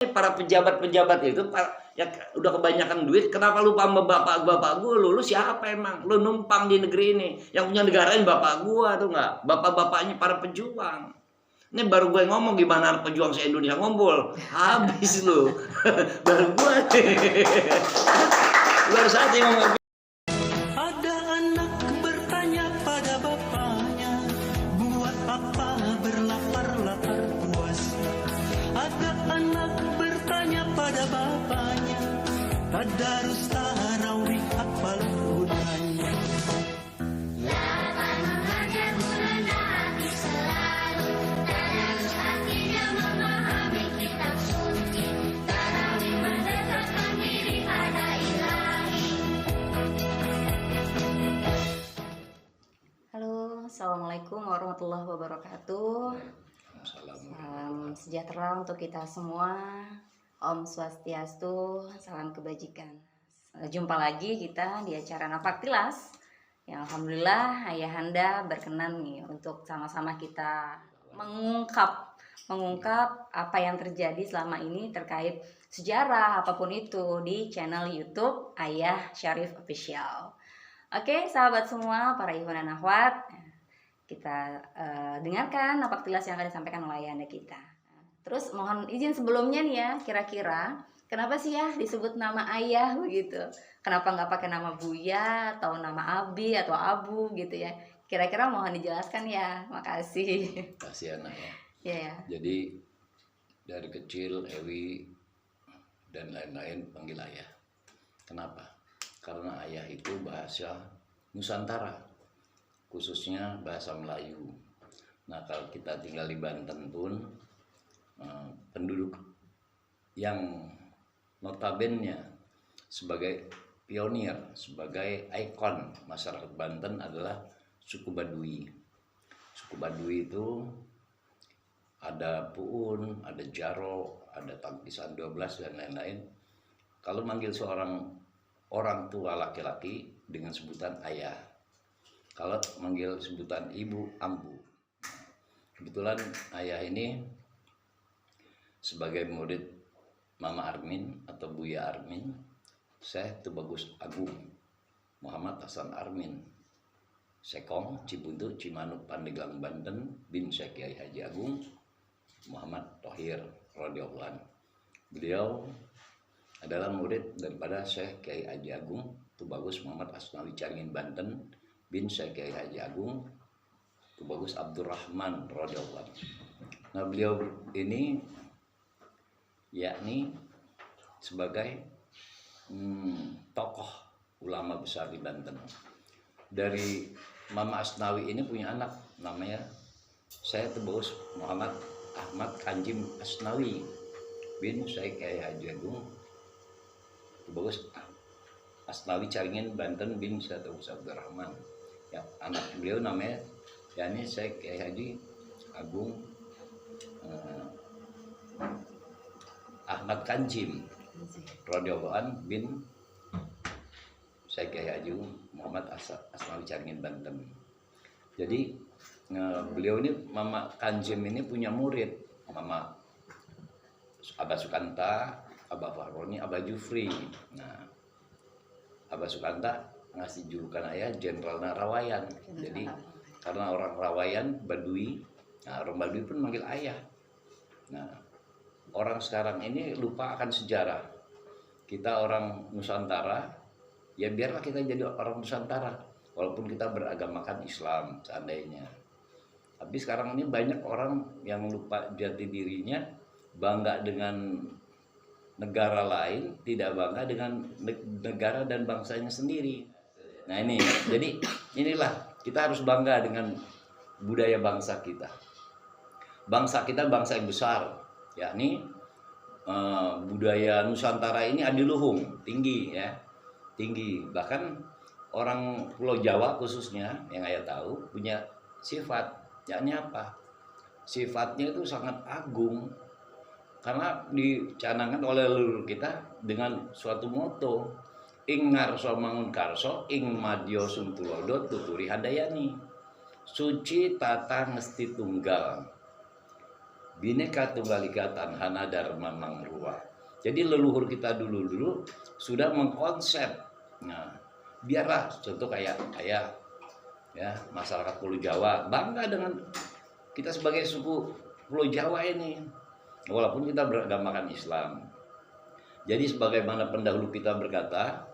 Para pejabat-pejabat itu ya udah kebanyakan duit, kenapa lupa sama bapak gua? Lu siapa emang? Lu numpang di negeri ini. Yang punya negara ini bapak gua tuh nggak? Bapak-bapaknya para pejuang. Ini baru gue ngomong gimana pejuang se-Indonesia ngumpul. Habis lu. Baru gue. Baru saat ini ngomong. Ada anak bertanya pada bapaknya, buat apa berlapar-lapar puas? Ada anak bertanya pada bapaknya, tadarus tarawih apa gunanya? Assalamualaikum warahmatullahi wabarakatuh. Salam sejahtera untuk kita semua. Om Swastiastu, salam kebajikan. Jumpa lagi kita di acara Napaktilas. Yang alhamdulillah ayahanda berkenan nih untuk sama-sama kita mengungkap apa yang terjadi selama ini terkait sejarah apapun itu di channel YouTube Ayah Syarif Official. Oke, sahabat semua, para ikhwan dan akhwat, kita dengarkan Napaktilas yang akan disampaikan oleh ayahanda kita. Terus mohon izin sebelumnya nih ya, kira-kira kenapa sih ya disebut nama ayah begitu? Kenapa nggak pakai nama Buya atau nama Abi atau Abu gitu ya? Kira-kira mohon dijelaskan ya. Makasih. Kasih anak ya. Iya ya. Jadi dari kecil Ewi dan lain-lain panggil ayah. Kenapa? Karena ayah itu bahasa Nusantara, khususnya bahasa Melayu. Nah, kalau kita tinggal di Banten pun, penduduk yang notabene sebagai pionir, sebagai ikon masyarakat Banten adalah suku Baduy. Suku Baduy itu ada Puun, ada Jaro, ada Tangkisan 12 dan lain-lain. Kalau manggil seorang orang tua laki-laki dengan sebutan ayah. Kalau manggil sebutan ibu, ambu. Kebetulan ayah ini sebagai murid Mama Armin atau Buya Armin, Syekh Tubagus Agung Muhammad Hasan Armin, Sekong, Cibuntu, Cimanuk, Pandeglang, Banten, bin Syekh Kiai Haji Agung Muhammad Thohir radhiyallahu anhu. Beliau adalah murid daripada Syekh Kiai Haji Agung Tubagus Muhammad Asnawi Caringin Banten bin Syekh Kiai Haji Agung Tubagus Abdurrahman radhiyallahu anhu. Nah, beliau ini yakni sebagai tokoh ulama besar di Banten. Dari Mama Asnawi ini punya anak namanya Syekh Tubagus Muhammad Ahmad Kanjim Asnawi bin Syekh Kiai Haji Agung Tubagus Asnawi Caringin Banten bin Syekh Tubagus Abdurrahman. Ya, anak beliau namanya yakni Syekh Kiai Haji Agung Ahmad Kanjim radhiyallahu anhu bin Syekh Kiai Haji Muhammad Asnawi Caringin Banten. Jadi beliau ini Mama Kanjim ini punya murid Mama Abah Sukanta, Abah Fahroni, Abah Jufri. Nah, Abah Sukanta ngasih julukan ayah Jenderal Narawayan. Jadi karena orang Rawayan, Baduy, nah orang Baduy pun manggil ayah. Nah, orang sekarang ini lupa akan sejarah. Kita orang Nusantara, ya biarlah kita jadi orang Nusantara, walaupun kita beragamakan Islam seandainya. Tapi sekarang ini banyak orang yang lupa jati dirinya, bangga dengan negara lain, tidak bangga dengan negara dan bangsanya sendiri. Nah ini, jadi inilah kita harus bangga dengan budaya bangsa kita. Bangsa kita bangsa yang besar, yakni budaya Nusantara ini adiluhung, tinggi ya, tinggi. Bahkan orang Pulau Jawa khususnya yang saya tahu punya sifat, yakni apa? Sifatnya itu sangat agung. Karena dicanangkan oleh leluhur kita dengan suatu moto, ing ngarso mangun karso, ing madya suntulodo tuturi handayani, suci tata ngesti tunggal, Bhinneka Tunggal Ika Tanhana Dharma Mangruwa. Jadi leluhur kita dulu sudah mengkonsep. Nah, biarlah contoh kayak ayah ya, masyarakat Pulau Jawa bangga dengan kita sebagai suku Pulau Jawa ini. Walaupun kita beragamakan Islam. Jadi sebagaimana pendahulu kita berkata,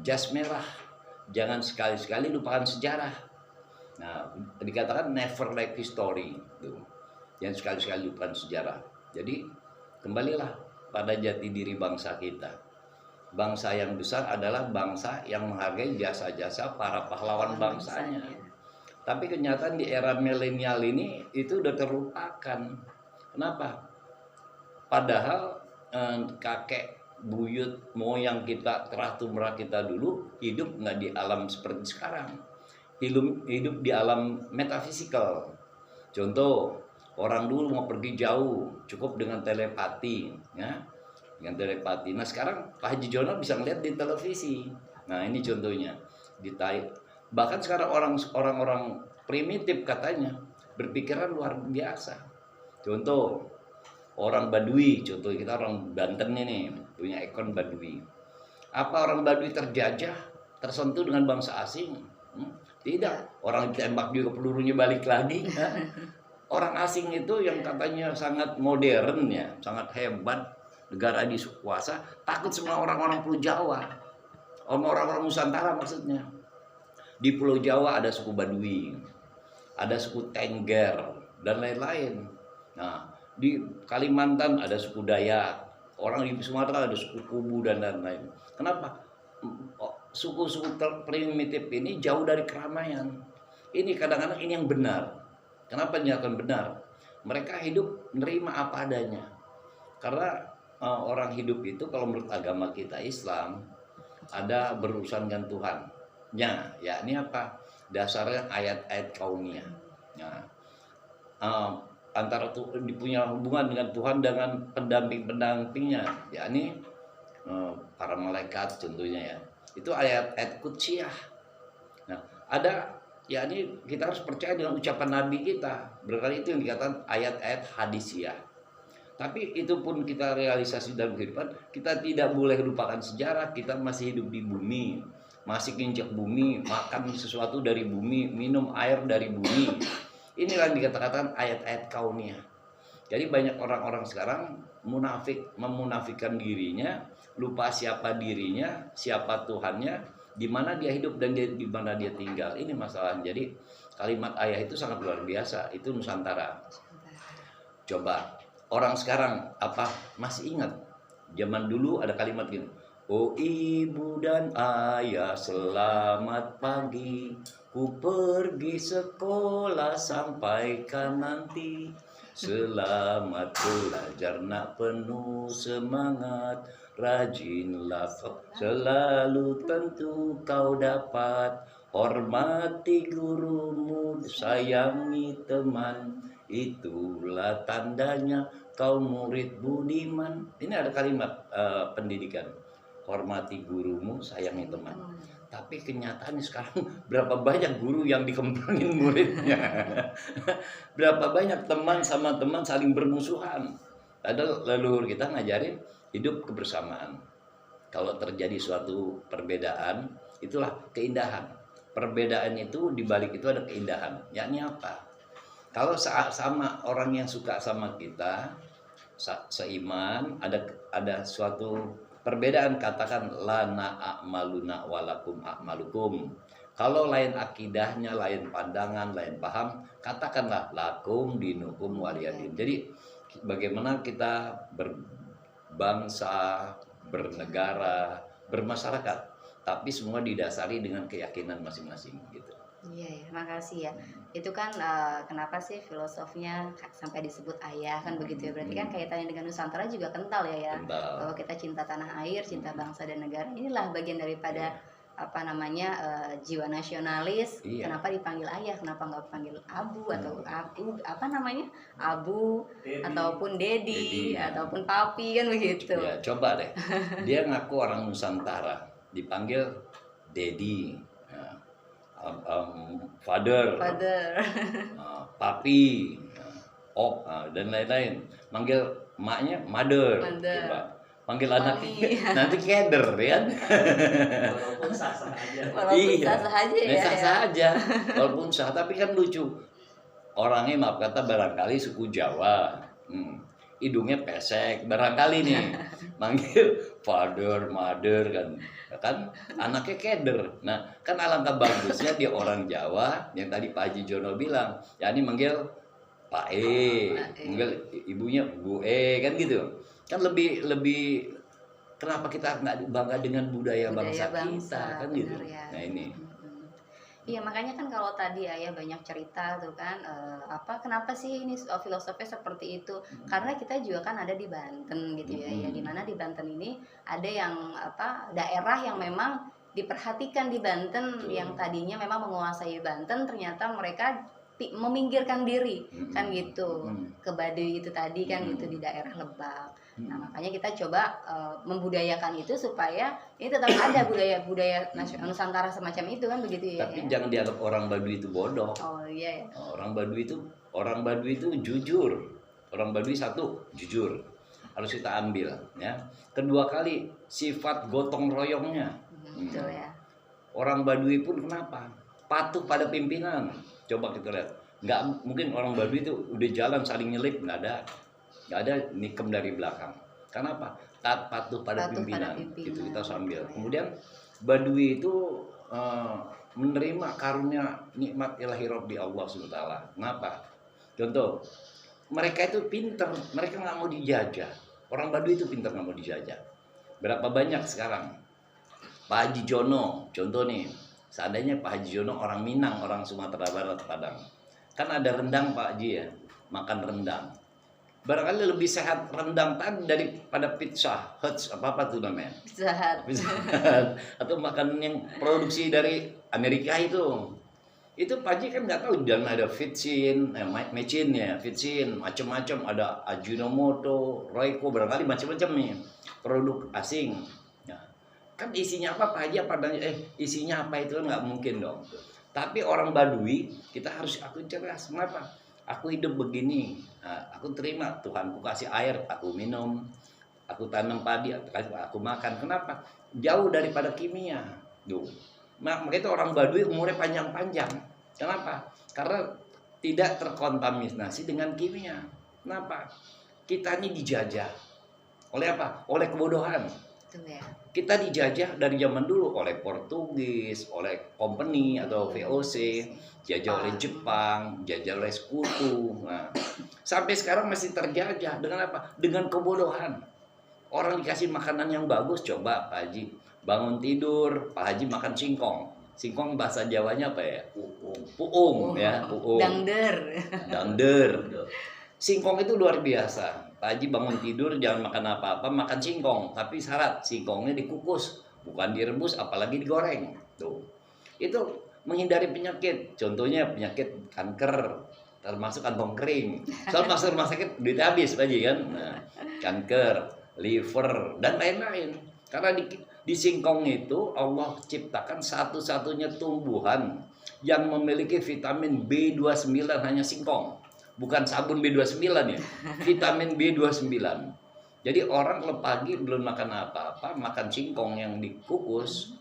jas merah, jangan sekali-sekali lupakan sejarah. Nah, dikatakan never like history, tuh. Jangan sekali-sekali lupakan sejarah. Jadi kembalilah pada jati diri bangsa kita. Bangsa yang besar adalah bangsa yang menghargai jasa-jasa para pahlawan bangsanya. Tapi kenyataan di era milenial ini itu udah terlupakan. Kenapa? Padahal kakek buyut moyang kita, terah tumrah kita dulu hidup nggak di alam seperti sekarang. Hidup di alam metafisikal. Contoh, orang dulu mau pergi jauh cukup dengan telepati, ya, dengan telepati. Nah sekarang Pak Haji Jono bisa melihat di televisi. Nah ini contohnya. Bahkan sekarang orang-orang primitif katanya berpikiran luar biasa. Contoh, orang Baduy, contoh kita orang Banten ini punya ikon Baduy. Apa orang Baduy terjajah, tersentuh dengan bangsa asing? Tidak, orang ditembak juga pelurunya balik lagi. Orang asing itu yang katanya sangat modern ya, sangat hebat, negara dikuasa, takut semua orang-orang Pulau Jawa, orang-orang Nusantara maksudnya. Di Pulau Jawa ada suku Baduy, ada suku Tengger dan lain-lain. Nah, di Kalimantan ada suku Dayak, orang di Sumatera ada suku Kubu dan lain-lain. Kenapa? Suku-suku primitif ini jauh dari keramaian. Ini kadang-kadang ini yang benar. Kenapa ini akan benar? Mereka hidup menerima apa adanya. Karena orang hidup itu kalau menurut agama kita Islam ada berurusan dengan Tuhannya. Ya, ini apa? Dasarnya ayat-ayat kauniyah. Nah, antara punya hubungan dengan Tuhan dengan pendamping-pendampingnya, yakni para malaikat contohnya ya. Itu ayat-ayat kudsiyah. Nah, ada yakni kita harus percaya dengan ucapan Nabi kita. Berkali itu yang dikatakan ayat-ayat hadisiyah. Tapi itu pun kita realisasi dalam kehidupan, kita tidak boleh lupakan sejarah. Kita masih hidup di bumi, masih injak bumi, makan sesuatu dari bumi, minum air dari bumi. Inilah yang dikatakan ayat-ayat kauniyah. Jadi banyak orang-orang sekarang memunafikkan dirinya, lupa siapa dirinya, siapa Tuhannya, di mana dia hidup dan di mana dia tinggal. Ini masalah. Jadi kalimat ayah itu sangat luar biasa. Itu Nusantara. Coba orang sekarang apa masih ingat? Zaman dulu ada kalimat gini. Oh ibu dan ayah selamat pagi, ku pergi sekolah sampaikan nanti. Selamat belajar nak penuh semangat, rajinlah selalu tentu kau dapat. Hormati gurumu, sayangi teman, itulah tandanya kau murid budiman. Ini ada kalimat pendidikan. Hormati gurumu, sayangi teman. Tapi kenyataannya sekarang berapa banyak guru yang dikemplangin muridnya. Berapa banyak teman sama teman saling bermusuhan. Padahal leluhur kita ngajarin hidup kebersamaan. Kalau terjadi suatu perbedaan, itulah keindahan. Perbedaan itu dibalik itu ada keindahan. Yakni apa? Kalau sama orang yang suka sama kita, seiman, ada suatu perbedaan, katakan lana a'maluna walakum a'malukum. Kalau lain akidahnya, lain pandangan, lain paham, katakanlah lakum dinukum waliyadin. Jadi bagaimana kita berbangsa, bernegara, bermasyarakat, tapi semua didasari dengan keyakinan masing-masing gitu. Iya ya, makasih ya. Itu kan kenapa sih filosofnya sampai disebut ayah kan begitu ya. Berarti kan kaitannya dengan Nusantara juga kental ya. Kental. Bahwa kita cinta tanah air, cinta bangsa dan negara. Inilah bagian daripada apa namanya jiwa nasionalis. Iya. Kenapa dipanggil ayah? Kenapa nggak panggil abu atau aku apa namanya abu ataupun dedi ataupun papi kan begitu. Ya coba deh, dia ngaku orang Nusantara, dipanggil dedi. Father, papi, op, dan lain-lain. Manggil emaknya mother, Mother. coba. Panggil Mami. anaknya nanti keder ya. Walaupun sah-sah aja. Walaupun sah-sah aja ya, Sah-sah ya. aja. Walaupun sah, tapi kan lucu. Orangnya maaf kata barangkali suku Jawa. Hidungnya pesek barangkali nih. Manggil father, mother kan anaknya keder. Nah, kan alangkah bagusnya dia orang Jawa yang tadi Pak Haji Jono bilang, ya ini manggil Pak E, manggil ibunya Bu E kan gitu. Kan lebih kenapa kita nggak bangga dengan budaya bangsa kita kan gitu. bener ya. Nah ini. Iya, makanya kan kalau tadi Ayah banyak cerita tuh kan, kenapa sih ini filosofinya seperti itu? Karena kita juga kan ada di Banten gitu ya, ya dimana di Banten ini ada yang daerah yang memang diperhatikan di Banten, yang tadinya memang menguasai Banten, ternyata mereka meminggirkan diri kan gitu ke Baduy itu tadi kan gitu di daerah Lebak. Nah makanya kita coba membudayakan itu supaya ini tetap ada budaya Nusantara semacam itu kan begitu ya. Tapi ya? jangan dianggap orang Baduy itu bodoh. Oh iya ya. Orang Baduy itu jujur. Orang Baduy satu jujur harus kita ambil ya. Kedua kali sifat gotong royongnya. Betul ya. Orang Baduy pun kenapa? Patuh pada pimpinan. Coba kita lihat. Nggak mungkin orang Baduy itu udah jalan saling nyelip, nggak ada nikem dari belakang. Kenapa? Taat patuh pada pimpinan. Itu kita sambil. Kemudian Baduy itu menerima karunia nikmat ilahi Rabbi Allah SWT. Kenapa? Contoh, mereka itu pintar, mereka nggak mau dijajah. Orang Baduy itu pintar, nggak mau dijajah. Berapa banyak sekarang? Pak Haji Jono, contoh nih. Seandainya Pak Haji Jono orang Minang, orang Sumatera Barat, Padang. Kan ada rendang Pak Haji ya, makan rendang. Barangkali lebih sehat rendang tadi daripada pizza hut, apa tuh namanya? Pizza Hut. Atau makanan yang produksi dari Amerika itu. Itu Pak Haji kan nggak tahu, dan ada vitsin, vitsin, macam-macam, ada Ajinomoto, Royco, barangkali macam-macam nih produk asing. Kan isinya apa Pak Haji, isinya apa itu kan nggak mungkin dong. Tapi orang Baduy kita harus cerdas. Kenapa? Aku hidup begini, aku terima Tuhanku kasih air, aku minum, aku tanam padi, aku makan. Kenapa? Jauh daripada kimia. Makanya itu orang Baduy umurnya panjang-panjang. Kenapa? Karena tidak terkontaminasi dengan kimia. Kenapa? Kita ini dijajah oleh apa? Oleh kebodohan. Ya. Kita dijajah dari zaman dulu oleh Portugis, oleh company atau VOC, jajah oleh Jepang, jajah oleh sekutu. Nah, sampai sekarang masih terjajah dengan apa? Dengan kebodohan. Orang dikasih makanan yang bagus, coba Pak Haji bangun tidur, Pak Haji makan singkong. Singkong bahasa Jawanya apa ya? Puung ya, puung. Dangder. Singkong itu luar biasa. Pak Haji bangun tidur jangan makan apa-apa, makan singkong. Tapi syarat singkongnya dikukus, bukan direbus, apalagi digoreng. Tuh, itu menghindari penyakit. Contohnya penyakit kanker, termasuk kantong kering. Soal masuk rumah sakit duit habis Pak Haji kan. Nah, kanker, liver dan lain-lain. Karena di singkong itu Allah ciptakan satu-satunya tumbuhan yang memiliki vitamin B29, hanya singkong. Bukan sabun B29 ya, vitamin B29. Jadi orang kalau pagi belum makan apa-apa, makan singkong yang dikukus,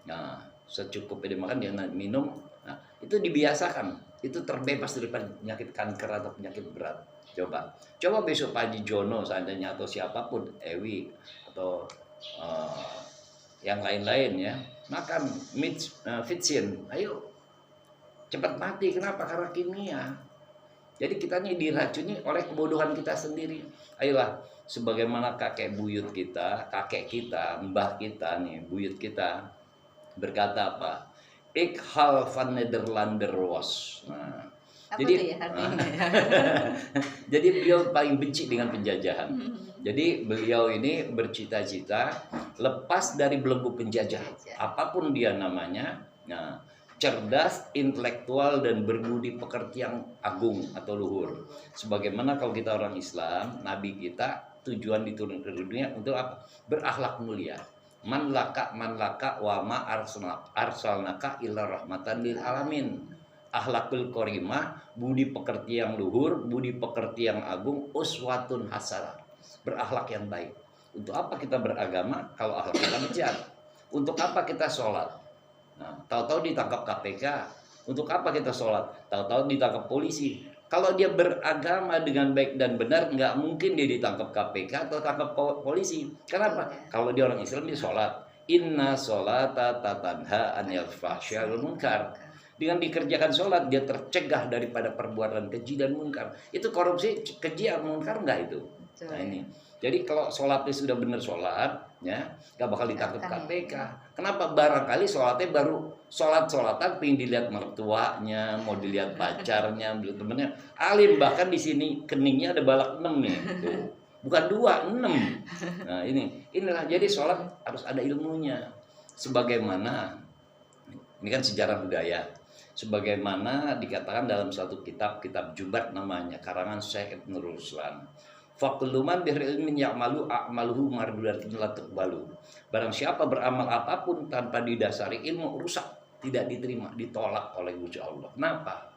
nah secukupnya dimakan, dia minum, nah itu dibiasakan, itu terbebas daripada penyakit kanker atau penyakit berat. Coba besok Pak Haji Jono seandainya atau siapapun, Ewi atau yang lain-lain ya, makan vitsin, ayo cepat mati. Kenapa? Karena kimia. Jadi kita ini diracuni oleh kebodohan kita sendiri. Ayolah, sebagaimana kakek buyut kita, kakek kita, mbah kita nih, buyut kita berkata apa? Ik hal van Nederlander was. Nah, apa jadi, jadi beliau paling benci dengan penjajahan. Jadi beliau ini bercita-cita lepas dari belenggu penjajah, apapun dia namanya. Nah, cerdas, intelektual, dan berbudi pekerti yang agung atau luhur. Sebagaimana kalau kita orang Islam, Nabi kita tujuan diturunkan ke dunia untuk apa? Berakhlak mulia. Man laka wa ma arsalnaka illa rahmatan lil alamin. Akhlakul karimah, budi pekerti yang luhur, budi pekerti yang agung, uswatun hasanah, berakhlak yang baik. Untuk apa kita beragama kalau akhlak kita bejat? Untuk apa kita sholat? Nah, tahu-tahu ditangkap KPK. Untuk apa kita sholat? Tahu-tahu ditangkap polisi. Kalau dia beragama dengan baik dan benar, nggak mungkin dia ditangkap KPK atau tangkap polisi. Kenapa? Kalau dia orang Islam, dia sholat. Inna sholata tatanha anil fahsya wal munkar. Dengan dikerjakan sholat, dia tercegah daripada perbuatan keji dan munkar. Itu korupsi, keji dan munkar nggak itu? Betul. Nah ini. Jadi kalau sholatnya sudah benar sholat, ya nggak bakal ditangkap Akan, KPK. Kenapa? Barangkali sholatnya baru sholat-sholatan, pengen dilihat mertuanya, mau dilihat pacarnya, dilihat temennya. Alim bahkan di sini keningnya ada balak 6 nih, tuh. Bukan 2, 6. Nah inilah jadi sholat harus ada ilmunya. Sebagaimana ini kan sejarah budaya. Sebagaimana dikatakan dalam suatu kitab Jubat namanya, karangan Syekh Ibn Ruslan. Fakuluman birilmin ya'malu a'maluhu mardudatun la tuqbalu. Barang siapa beramal apapun tanpa didasari ilmu, rusak, tidak diterima, ditolak oleh Gusti Allah. Kenapa?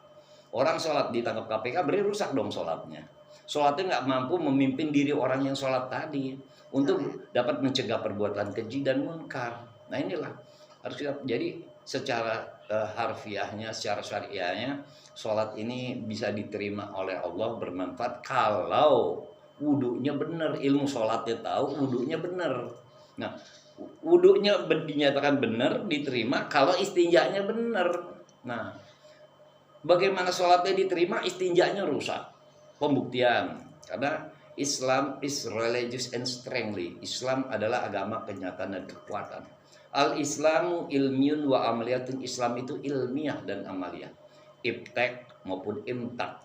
Orang sholat ditangkap KPK berarti rusak dong sholatnya. Sholatnya nggak mampu memimpin diri orang yang sholat tadi untuk dapat mencegah perbuatan keji dan munkar. Nah inilah harus kita. Jadi secara harfiahnya, secara syariahnya, sholat ini bisa diterima oleh Allah, bermanfaat kalau wudunya benar, ilmu sholatnya tahu, wudunya benar. Nah, wudunya dinyatakan benar, diterima kalau istinjanya benar. Nah, bagaimana sholatnya diterima, istinjanya rusak. Pembuktian, karena Islam is religious and strengthly. Islam adalah agama kenyataan dan kekuatan. Al-Islamu ilmiun wa amaliyatun. Islam itu ilmiah dan amaliyah. Iptek maupun imtak.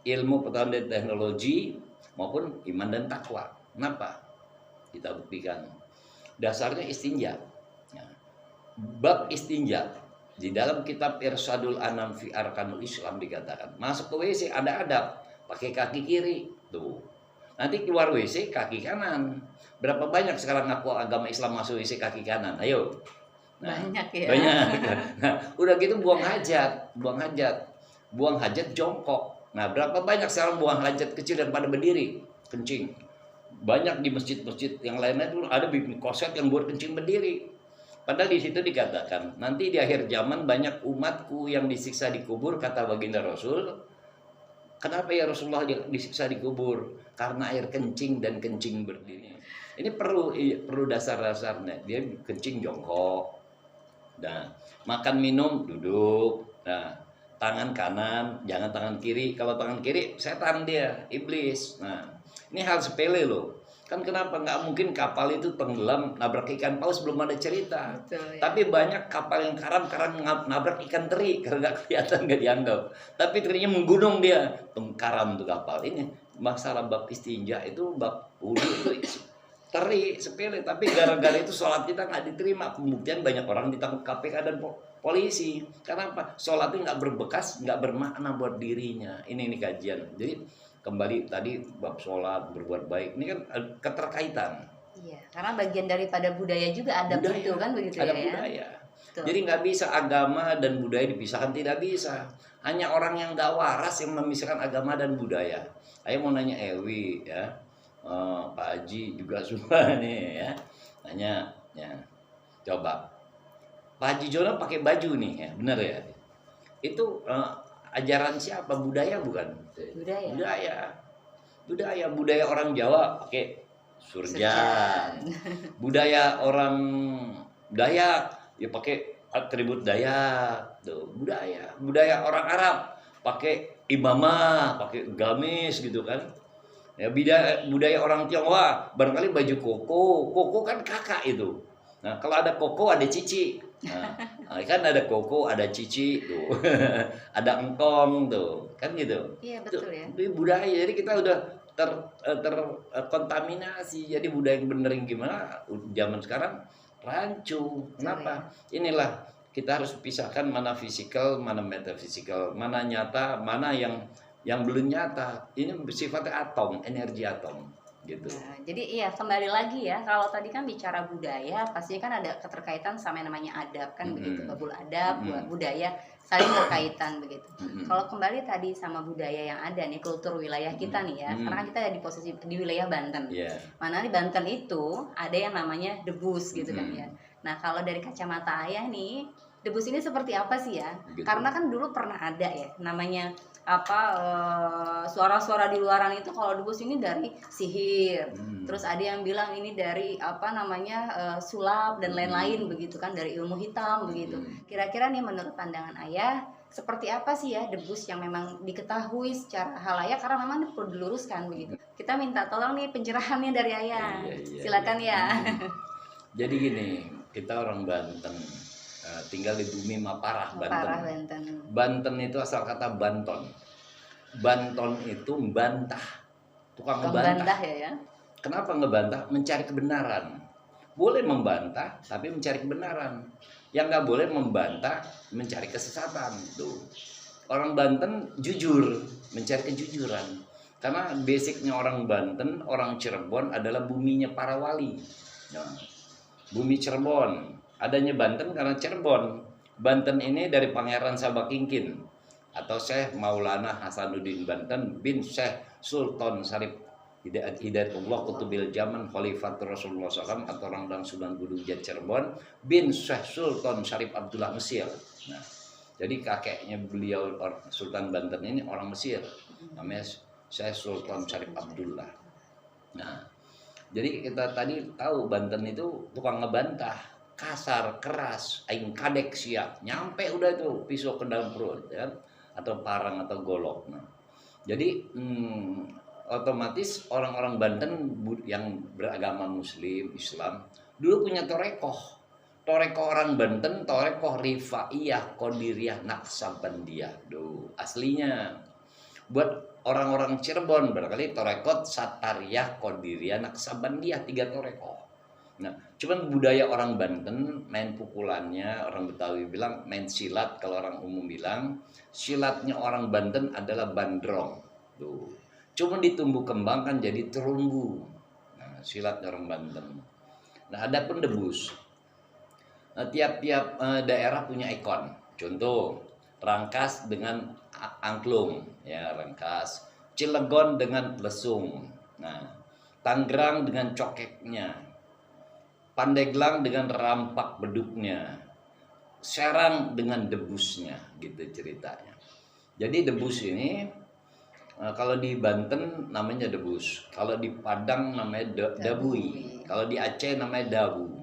Ilmu pengetahuan dan teknologi maupun iman dan takwa. Kenapa? Kita buktikan. Dasarnya istinja. Ya. Bab istinja di dalam kitab Irsyadul Anam fi Arkanul Islam dikatakan, masuk ke WC ada adab, pakai kaki kiri. Tuh. Nanti keluar WC kaki kanan. Berapa banyak sekarang ngaku agama Islam masuk WC kaki kanan? Ayo. Nah, banyak ya. Banyak. Nah, udah gitu buang hajat. Buang hajat jongkok. Nah, berapa banyak sekarang buang hajat kecil daripada berdiri, kencing. Banyak di masjid-masjid yang lainnya dulu ada bikin koset yang buat kencing berdiri. Padahal di situ dikatakan, nanti di akhir zaman banyak umatku yang disiksa di kubur, kata baginda Rasul. Kenapa ya Rasulullah disiksa di kubur? Karena air kencing dan kencing berdiri. Ini perlu dasar-dasarnya. Dia kencing jongkok. Nah, makan minum duduk. Nah, tangan kanan, jangan tangan kiri. Kalau tangan kiri, setan dia, iblis. Nah, ini hal sepele loh. Kan kenapa nggak mungkin kapal itu tenggelam nabrak ikan paus, belum ada cerita. Betul, ya. Tapi banyak kapal yang karam nabrak ikan teri karena nggak kelihatan, nggak dianggap. Tapi terinya menggunung dia, karam tuh kapal. Ini masalah bab istinja itu, bab wudu itu teri sepele. Tapi gara-gara itu sholat kita nggak diterima. Kemudian banyak orang ditangkap KPK dan polisi. Karena apa? Sholatnya nggak berbekas, nggak bermakna buat dirinya. Ini kajian. Jadi kembali tadi bab sholat, berbuat baik, ini kan keterkaitan. Iya, karena bagian daripada budaya juga ada Budaya, itu kan begitu ada ya. budaya. Betul. Jadi nggak bisa agama dan budaya dipisahkan, tidak bisa. Hanya orang yang nggak waras yang memisahkan agama dan budaya. Ayo mau nanya Ewi ya, Pak Haji juga suka nih ya, nanya ya. Coba Pak Haji Jono pakai baju nih ya, benar ya? Itu ajaran siapa? Budaya bukan? Budaya orang Jawa pakai surjan. Budaya orang Dayak ya pakai atribut Dayak. Tuh, budaya orang Arab pakai imamah, pakai gamis gitu kan. Ya, budaya orang Tionghoa barangkali baju koko kan kakak itu. Nah, kalau ada koko ada cici. Nah, kan ada koko, ada cici tuh. Ada engkong tuh. Kan gitu. Iya, betul ya. Itu budaya. Jadi kita udah terkontaminasi. Jadi budaya yang bener yang gimana zaman sekarang rancu. Kenapa? Inilah kita harus pisahkan mana fisikal, mana metafisikal, mana nyata, mana yang belum nyata. Ini sifatnya atom, energi atom. gitu. Nah, jadi iya kembali lagi ya, kalau tadi kan bicara budaya pasti kan ada keterkaitan sama yang namanya adab kan begitu, babul adab, budaya saling berkaitan begitu. Kalau kembali tadi sama budaya yang ada nih, kultur wilayah kita nih ya, karena kan kita ada di posisi di wilayah Banten. Yeah. Mana di Banten itu ada yang namanya debus gitu kan ya. Nah kalau dari kacamata ayah nih, debus ini seperti apa sih ya? Gitu. Karena kan dulu pernah ada ya namanya suara-suara di luaran itu kalau debus ini dari sihir, terus ada yang bilang ini dari sulap dan lain-lain begitu kan, dari ilmu hitam begitu. Kira-kira nih menurut pandangan ayah seperti apa sih ya debus yang memang diketahui secara halayak, karena memang perlu diluruskan begitu. Kita minta tolong nih pencerahannya dari ayah. Silakan ya. Jadi gini, kita orang Banten, tinggal di bumi Maparah, Banten. Banten itu asal kata Banton. Banton itu membantah, tukang ngebantah. Ya. Kenapa ngebantah? Mencari kebenaran. Boleh membantah, tapi mencari kebenaran. Yang nggak boleh membantah, mencari kesesatan. Tuh. Orang Banten jujur, mencari kejujuran. Karena basicnya orang Banten, orang Cirebon adalah buminya para wali. Nah, bumi Cirebon. Adanya Banten karena Cirebon. Banten ini dari Pangeran Sabakingkin atau Syekh Maulana Hasanuddin Banten bin Syekh Sultan Syarif Hidayatullah Kutubil Zaman Khalifatul Rasulullah SAW atau orang dan Sunan Gunung Jat Cirebon bin Syekh Sultan Syarif Abdullah Mesir. Nah, jadi kakeknya beliau Sultan Banten ini orang Mesir, namanya Syekh Sultan Syarif Abdullah. Nah, jadi kita tadi tahu Banten itu tukang ngebantah, kasar, keras, aing kadek siap, nyampe udah itu pisau ke dalam perut, ya, atau parang atau golok. Nah, jadi otomatis orang-orang Banten yang beragama Muslim, Islam, dulu punya torekoh. Torekoh orang Banten, torekoh Rifaiyah, Qadiriyah, Naqsabandiyah. Duh, aslinya. Buat orang-orang Cirebon barangkali torekot Satariyah, Qadiriyah, Naqsabandiyah, 3 torekoh. Nah, cuman budaya orang Banten main pukulannya, orang Betawi bilang main silat, kalau orang umum bilang silatnya orang Banten adalah bandrong. Tuh. Cuman ditumbuh kembangkan jadi terumbu. Nah, silatnya orang Banten. Nah, ada pun debus. Nah, tiap-tiap daerah punya ikon. Contoh, Rangkas dengan angklung, ya Rangkas. Cilegon dengan lesung. Nah, Tangerang dengan cokeknya. Pandeglang dengan rampak beduknya, Serang dengan debusnya, gitu ceritanya. Jadi debus ini kalau di Banten namanya debus, kalau di Padang namanya dabui, kalau di Aceh namanya dabu.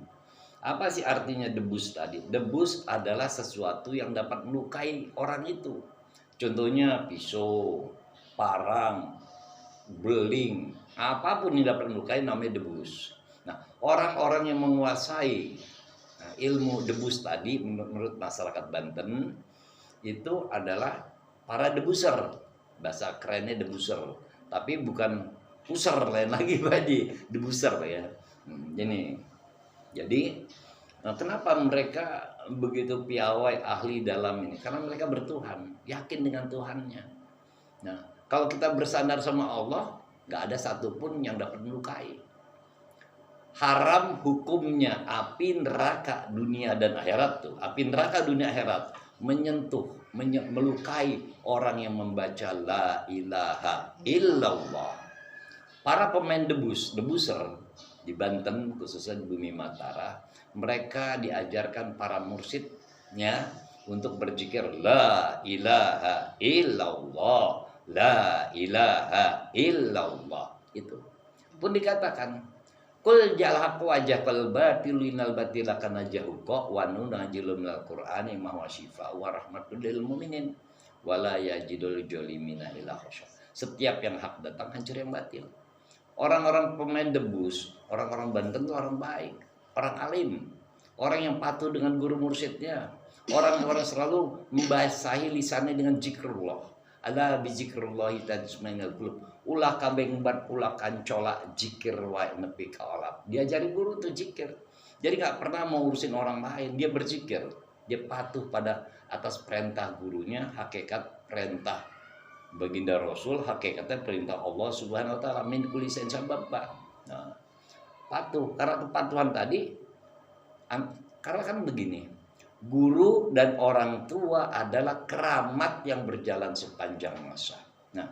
Apa sih artinya debus tadi? Debus adalah sesuatu yang dapat melukai orang itu. Contohnya pisau, parang, beling, apapun yang dapat melukai namanya debus. Nah, orang-orang yang menguasai ilmu debus tadi menurut masyarakat Banten itu adalah para debuser. Bahasa kerennya debuser. Tapi bukan puser lain lagi Pak Haji, debuser ya. Jadi kenapa mereka begitu piawai ahli dalam ini? Karena mereka bertuhan, yakin dengan Tuhannya. Nah, kalau kita bersandar sama Allah, nggak ada satupun yang dapat melukai. Haram hukumnya api neraka dunia dan akhirat tuh. Api neraka dunia akhirat menyentuh, melukai orang yang membaca la ilaha illallah. Para pemain debuser di Banten khususnya di Bumi Matara, mereka diajarkan para mursyidnya untuk berzikir la ilaha illallah, la ilaha illallah. Itu pun dikatakan kul jalhaq wajah kal batil linal batila kana jahuqa wa nunajilul minal qur'ani ma huwa syifa wa rahmatul lil mu'minin wala yajidul zalimina illa khusya. Setiap yang hak datang hancur yang batil. Orang-orang pemain debus, orang-orang Banten itu orang baik, orang alim, orang yang patuh dengan guru mursyidnya, orang-orang selalu membasahi lisannya dengan zikrullah. Ala bi zikrullahi tatma'innul qulub. Ulah kabeng bat ulah kancola zikir wa nepi kaolap. Diajari guru tuh zikir. Jadi nggak pernah mau urusin orang lain, dia berzikir. Dia patuh pada atas perintah gurunya, hakikat perintah baginda Rasul hakikatnya perintah Allah Subhanahu wa taala min kulli shay'in sabab, Pak. Nah, patuh. Karena kepatuhan tadi karena kan begini. Guru dan orang tua adalah keramat yang berjalan sepanjang masa. Nah,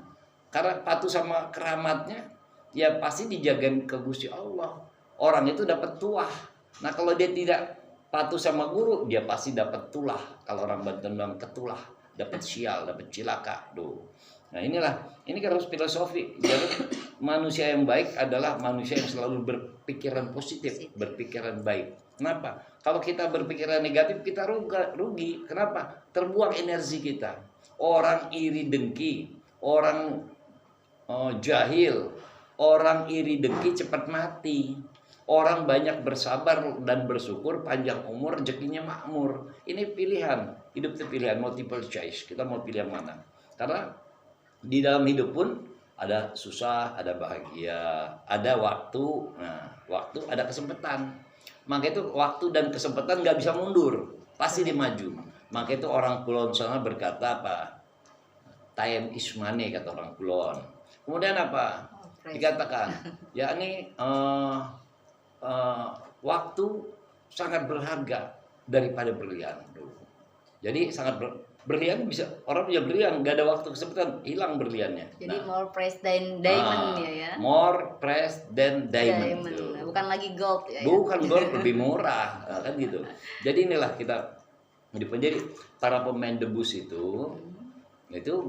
karena patuh sama keramatnya, ya pasti dijagain ke Gusti Allah. Orang itu dapat tuah. Nah, kalau dia tidak patuh sama guru, dia pasti dapat tulah. Kalau orang Banten bilang ketulah, dapat sial, dapat cilaka. Tuh. Nah, ini kan harus filosofi. Jadi manusia yang baik adalah manusia yang selalu berpikiran positif, berpikiran baik. Kenapa? Kalau kita berpikiran negatif, kita rugi. Kenapa? Terbuang energi kita. Orang iri dengki, orang jahil, orang iri dengki cepat mati. Orang banyak bersabar dan bersyukur, panjang umur, rezekinya makmur. Ini pilihan, hidup itu pilihan, multiple choice. Kita mau pilih yang mana? Karena di dalam hidup pun ada susah, ada bahagia, ada waktu. Nah, waktu ada kesempatan. Maka itu waktu dan kesempatan nggak bisa mundur, pasti dia maju. Maka itu orang Kulon sana berkata apa? Time is money, kata orang Kulon. Kemudian apa? Dikatakan, yakni waktu sangat berharga daripada berlian. Jadi sangat berlian bisa orang punya berlian, nggak ada waktu kesempatan hilang berliannya. Jadi more precious than diamond ya. More precious than diamond. Bukan lagi gold ya. Bukan gold, lebih murah kan gitu. Jadi inilah kita jadi para pemain debus itu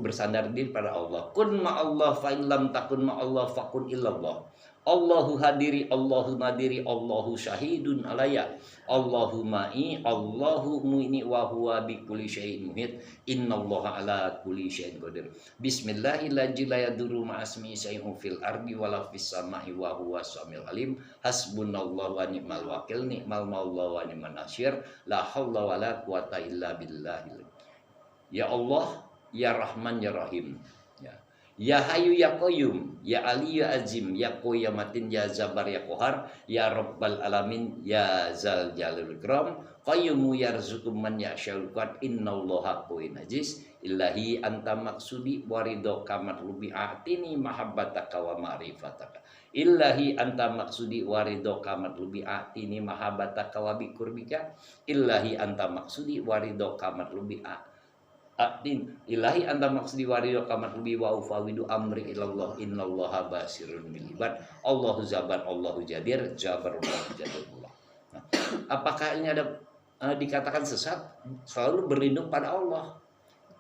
bersandar diri pada Allah. Kun ma Allah fa illam takun ma Allah fakun illallah. Allahu hadiri, Allahu nadiri, Allahu syahidun alayya. Allahu ma'i, Allahu mu'ini wa huwa bi kulli syai'in muhit. Innallaha ala kulli syai'in qadir. Bismillahirrahmanirrahim. La yadurru ma'asmi syai'un fil ardi wala fis sama'i wa huwa samiul alim. Hasbunallahu wa ni'mal wakil, ni'mal maula wa ni'man nasyir. La haula wala quwata illa billah. Ya Allah, ya Rahman, ya Rahim. Ya Hayyu ya Qayyum, ya Ali ya Azim, ya Qiyamatin, ya Zabar ya Qahar, ya Rabbal Alamin, ya Zal Jalil Ikram, Qayyumu yarzuqu man yasha'u qad innallaha qawiyyun aziz. Ilahi anta maksudi warido kamat lubi atini mahabbataka wa ma'rifataka. Ilahi anta maksudi warido kamat lubi atini mahabbataka wa bikurbika. Ilahi anta maksudi warido kamat lubi ilahi anta maksudi warido kamat lubi wa ufawidu amri ilallah innallaha basirun bil ibad. Allahu zabar, Allahu jadir, jabar Allahu jadirullah. Nah, apakah ini ada dikatakan sesat? Selalu berlindung pada Allah.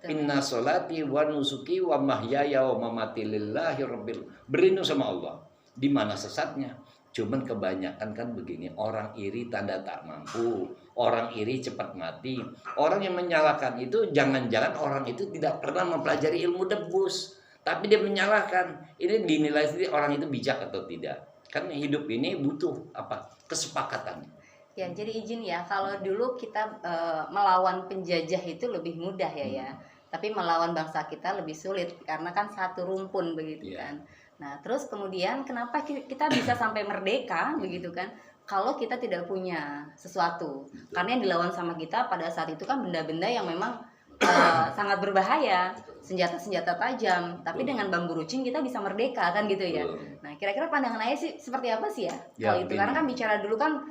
Inna sholati wa nusuki wa mahyaya wa mamati lillahi rabbil. Berlindung sama Allah. Di mana sesatnya? Cuman kebanyakan kan begini, orang iri tanda tak mampu, orang iri cepat mati. Orang yang menyalahkan itu jangan-jangan orang itu tidak pernah mempelajari ilmu debus, tapi dia menyalahkan. Ini dinilai sendiri orang itu bijak atau tidak. Kan hidup ini butuh apa? Kesepakatan. Ya, jadi izin ya, kalau dulu kita melawan penjajah itu lebih mudah ya. Tapi melawan bangsa kita lebih sulit karena kan satu rumpun begitu kan. Nah, terus kemudian kenapa kita bisa sampai merdeka begitu kan? Kalau kita tidak punya sesuatu. Karena yang dilawan sama kita pada saat itu kan benda-benda yang memang sangat berbahaya, senjata-senjata tajam. Tapi dengan bambu runcing kita bisa merdeka kan gitu ya. Nah, kira-kira pandangan Ayah sih seperti apa sih ya? Kalau itu karena kan bicara dulu kan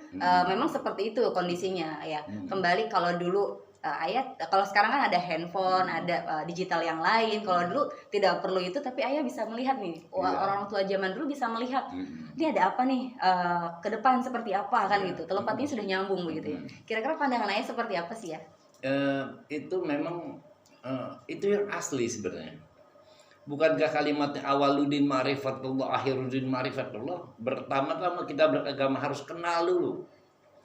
memang seperti itu kondisinya ya. Kembali kalau dulu Ayah, kalau sekarang kan ada handphone, ada digital yang lain. Kalau dulu tidak perlu itu, tapi Ayah bisa melihat nih. Orang tua zaman dulu bisa melihat, ini ada apa nih ke depan seperti apa kan gitu. Telepatnya sudah nyambung begitu ya. Kira-kira pandangan Ayah seperti apa sih ya? Itu memang itu yang asli sebenarnya. Bukankah kalimatnya awaludin ma'rifatullah, akhirudin ma'rifatullah? Pertama-tama kita beragama harus kenal dulu.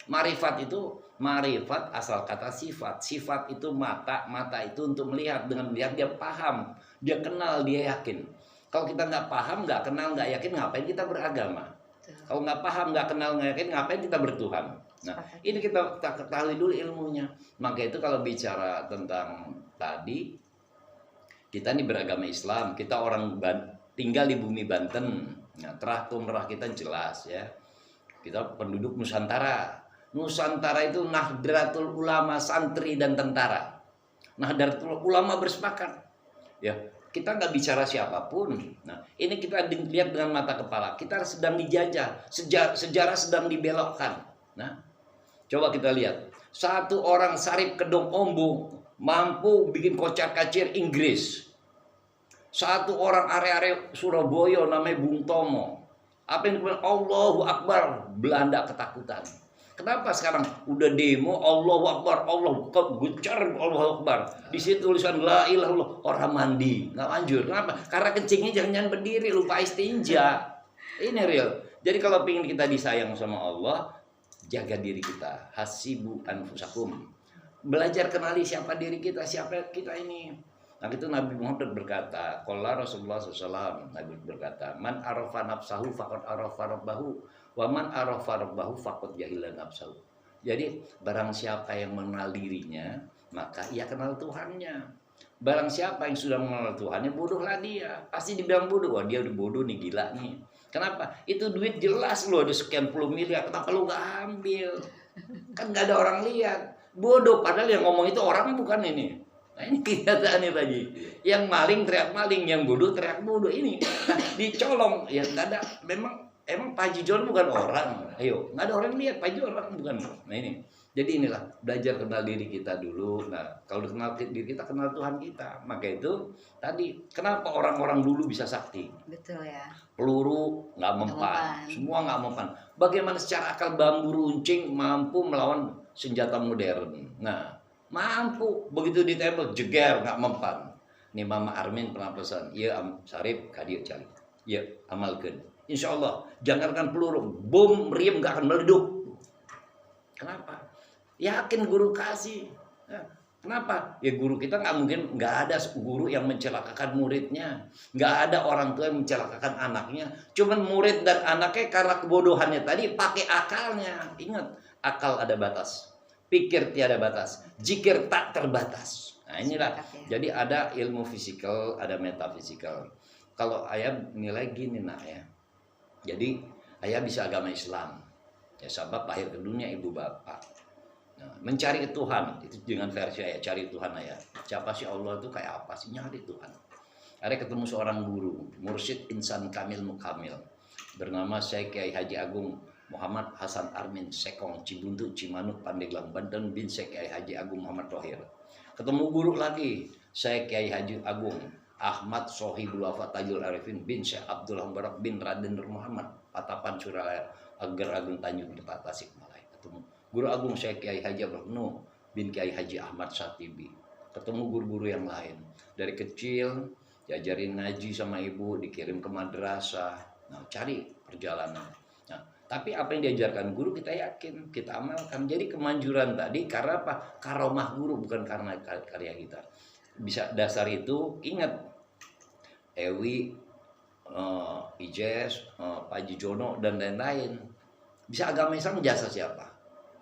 Ma'rifat itu ma'rifat asal kata sifat. Sifat itu mata, mata itu untuk melihat. Dengan melihat dia paham, dia kenal, dia yakin. Kalau kita nggak paham, nggak kenal, nggak yakin, ngapain kita beragama? Kalau nggak paham, nggak kenal, nggak yakin, ngapain kita bertuhan? Nah, ini kita ketahui dulu ilmunya. Maka itu kalau bicara tentang tadi, kita ini beragama Islam, kita orang tinggal di bumi Banten. Nah, terah tumrah kita jelas ya. Kita penduduk Nusantara. Nusantara itu Nahdlatul Ulama, santri dan tentara. Nahdlatul Ulama bersepakat. Ya, kita nggak bicara siapapun. Nah, ini kita lihat dengan mata kepala. Kita sedang dijajah, sejarah sedang dibelokkan. Nah, coba kita lihat. Satu orang Sarip Kedong Ombo mampu bikin kocar-kacir Inggris. Satu orang area-area Surabaya namanya Bung Tomo. Apa yang kemudian Allahu Akbar, Belanda ketakutan. Kenapa sekarang udah demo Allahu Akbar, Allah gencar Allahu Akbar. Di situ tulisan la ilaha illallah, orang mandi, nggak manjur. Kenapa? Karena kencingnya jangan berdiri, lupa istinja. Ini real. Jadi kalau ingin kita disayang sama Allah, jaga diri kita. Hasibu anfusakum. Belajar kenali siapa diri kita, siapa kita ini. Nah itu Nabi Muhammad berkata, qala Rasulullah SAW, Nabi berkata, man arafa nafsahu faqad arafa rabbahu, wa man arafa rabbahu faqad jahila nafsahu. Jadi barang siapa yang mengenal dirinya, maka ia kenal Tuhannya. Barang siapa yang sudah mengenal Tuhannya, bodohlah dia. Pasti dibilang bodoh, wah dia udah bodoh nih, gila nih. Kenapa? Itu duit jelas loh, ada sekian puluh miliar, kenapa lu gak ambil? Kan gak ada orang lihat. Bodoh, padahal yang ngomong itu orang bukan ini. Nah ini kenyataannya tadi. Yang maling teriak maling, yang bodoh teriak bodoh. Ini nah, dicolong, ya nggak ada. Emang Pak Haji Jono bukan orang. Ayo, nggak ada orang lihat Pak Haji orang bukan. Nah ini. Jadi inilah belajar kenal diri kita dulu. Nah kalau kenal diri kita, kenal Tuhan kita. Maka itu tadi kenapa orang-orang dulu bisa sakti? Betul ya. Peluru nggak mempan, semua nggak mempan. Bagaimana secara akal bambu runcing mampu melawan senjata modern? Nah mampu, begitu ditembak jeger nggak mempan. Nih Mama Armin pernah pesan, ya Sarip kadio cari, ya amalkan. Insya Allah, jangankan peluru, bom meriam nggak akan meleduk. Kenapa? Yakin guru kasih. Nah, kenapa? Ya guru kita nggak mungkin, nggak ada guru yang mencelakakan muridnya, nggak ada orang tua yang mencelakakan anaknya. Cuman murid dan anaknya karena kebodohannya tadi pakai akalnya. Ingat, akal ada batas. Pikir tiada batas, zikir tak terbatas. Nah inilah, jadi ada ilmu fisikal, ada metafisikal. Kalau ayah nilai gini nak ya, jadi ayah bisa agama Islam, ya sebab lahir ke dunia ibu bapak. Nah, mencari Tuhan, itu dengan versi ayah, cari Tuhan ayah. Siapa sih Allah itu kayak apa sih? Nyari Tuhan. Ada ketemu seorang guru, mursyid insan kamil mukamil, bernama Syekh Kiai Haji Agung Muhammad Hasan Armin Sekong Cibuntu Cimanuk Pandeglang Banten bin Syekh Kiai Haji Agung Muhammad Thohir. Ketemu guru lagi Syekh Kiai Haji Agung Ahmad Sohibul Wafa Tajul Arifin bin Syekh Abdullah Mubarak bin Raden Nur Muhammad Patapan Suralaya Agar Agung Tanjung Depata Tasikmalaya. Ketemu guru Agung Syekh Kiai Haji Abdullah bin Kiai Haji Ahmad Satibi. Ketemu guru-guru yang lain. Dari kecil diajarin ngaji sama ibu, dikirim ke madrasah. Nah, cari perjalanan. Tapi apa yang diajarkan guru kita yakin, kita amalkan. Jadi kemanjuran tadi karena apa? Karomah guru, bukan karena karya kita. Bisa dasar itu, ingat Ewi, Ijes, Pak Haji Jono dan lain-lain. Bisa agama Islam jasa siapa?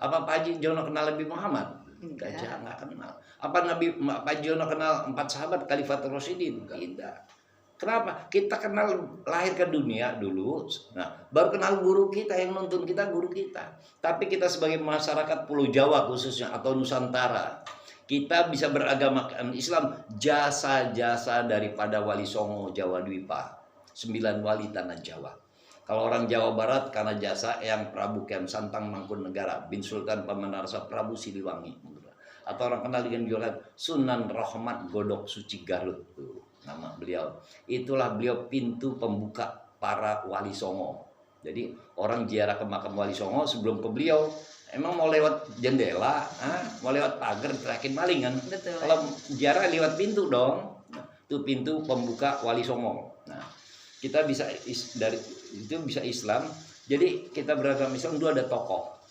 Apa Pak Haji Jono kenal Nabi Muhammad? Enggak kenal. Apa Pak Haji Jono kenal 4 sahabat Khalifatul Rasyidin? Tidak. Kenapa? Kita kenal lahir ke dunia dulu, nah baru kenal guru kita, yang nuntun kita guru kita. Tapi kita sebagai masyarakat Pulau Jawa khususnya atau Nusantara, kita bisa beragama Islam jasa-jasa daripada Wali Songo Jawa Dwipa, 9 wali tanah Jawa. Kalau orang Jawa Barat karena jasa yang Prabu Ken Santang Mangkunegara bin Sultan Pamanarasa Prabu Siliwangi. Atau orang kenal dengan julukan Sunan Rahmat Godok Suci Garut, tuh nama beliau. Itulah beliau pintu pembuka para wali songo. Jadi orang ziarah ke makam Wali Songo sebelum ke beliau emang mau lewat jendela, mau lewat pagar terakhir maling kan? Betul. Kalau ziarah lewat pintu dong. Nah, itu pintu pembuka Wali Songo. Nah, kita bisa dari itu bisa Islam. Jadi kita beragama Islam dulu ada tokoh.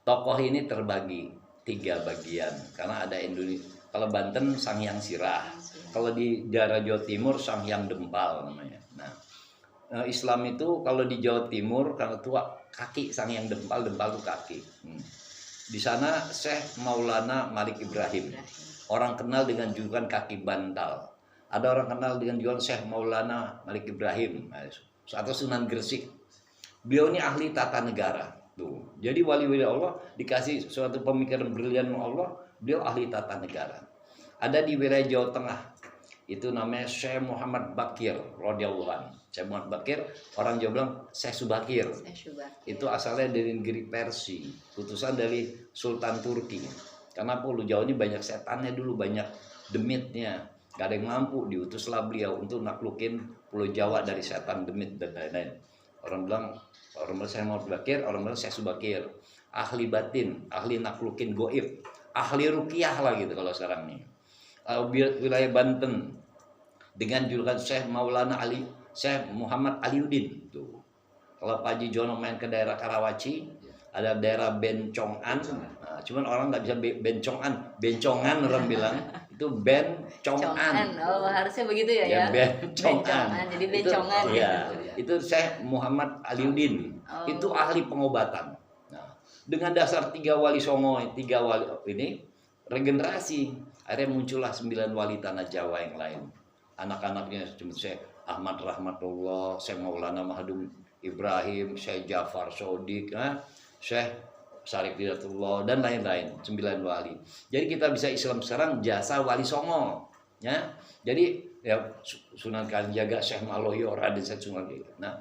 Tokoh ini terbagi 3 bagian karena ada Indonesia. Kalau Banten Sanghyang Sirah, kalau di daerah Jawa Timur Sanghyang Dempal namanya. Nah, Islam itu kalau di Jawa Timur karena tua kaki Sanghyang Dempal itu kaki. Di sana Syekh Maulana Malik Ibrahim, orang kenal dengan julukan kaki bantal. Ada orang kenal dengan julukan Syekh Maulana Malik Ibrahim atau Sunan Gresik. Beliau ini ahli tata negara. Tuh. Jadi wali-wali Allah dikasih suatu pemikiran brilian Allah, beliau ahli tata negara. Ada di wilayah Jawa Tengah. itu namanya Syekh Muhammad Bakir radhiyallahu anhu. Syekh Muhammad Bakir, orang Jawa bilang Syekh Subakir. Itu asalnya dari negeri Persia, utusan dari Sultan Turki. Karena Pulau Jawa ini banyak setannya dulu, banyak demitnya. Gak ada yang mampu, diutuslah beliau untuk naklukin Pulau Jawa dari setan, demit dan lain-lain. Orang bilang Syekh Muhammad Bakir, orang bilang Syekh Subakir. Ahli batin, ahli naklukin goib, ahli ruqyah lah gitu kalau sekarang nih. Wilayah Banten dengan julukan Syekh Maulana Ali, Syekh Muhammad Aliuddin tuh. Kalau Pak Haji Jono main ke daerah Karawaci, ada daerah Bencongan. Nah, cuman orang nggak bisa bencongan orang bilang itu Bencongan. Oh, harusnya begitu ya. Bencongan. Jadi bencongan. Itu Syekh Muhammad Aliuddin. Oh. Itu ahli pengobatan. Nah, dengan dasar 3 wali songo, 3 wali ini regenerasi. Akhirnya muncullah 9 wali tanah Jawa yang lain. Anak-anaknya cuma Syekh Ahmad Rahmatullah, Syekh Maulana Mahadum Ibrahim, Syekh Jafar Sodik, Syekh Syarif Hidayatullah dan lain-lain, 9 wali. Jadi kita bisa Islam sekarang jasa wali songo, ya. Jadi ya Sunan Kalijaga, Syekh Maloyo, Raden Syekh Sunan Kalijaga. Nah,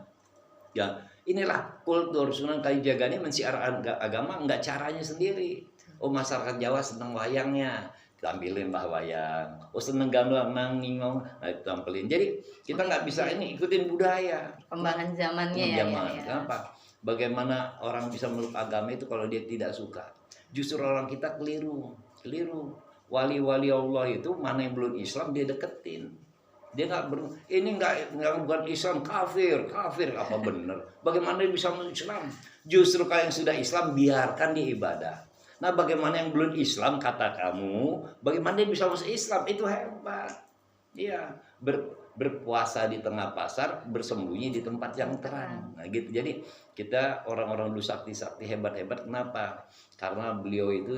ya inilah kultur Sunan Kalijaga ini mensiarkan agama enggak caranya sendiri. Oh, masyarakat Jawa senang wayangnya, tampilin lah wayang. Oh, seneng gamelan nangingong, nah tampilin. Jadi kita nggak bisa ini ikutin budaya. Perkembangan zamannya ya. Kenapa? Bagaimana orang bisa meluk agama itu kalau dia tidak suka? Justru orang kita keliru. Wali-wali Allah itu mana yang belum Islam dia deketin. Dia nggak bukan Islam, kafir apa bener? Bagaimana dia bisa masuk Islam? Justru kalau yang sudah Islam biarkan dia ibadah. Nah, bagaimana yang belum Islam kata kamu, bagaimana dia bisa masuk Islam? Itu hebat. Iya, berpuasa di tengah pasar, bersembunyi di tempat yang terang. Nah, gitu. Jadi kita orang-orang dulu sakti-sakti hebat-hebat. Kenapa? Karena beliau itu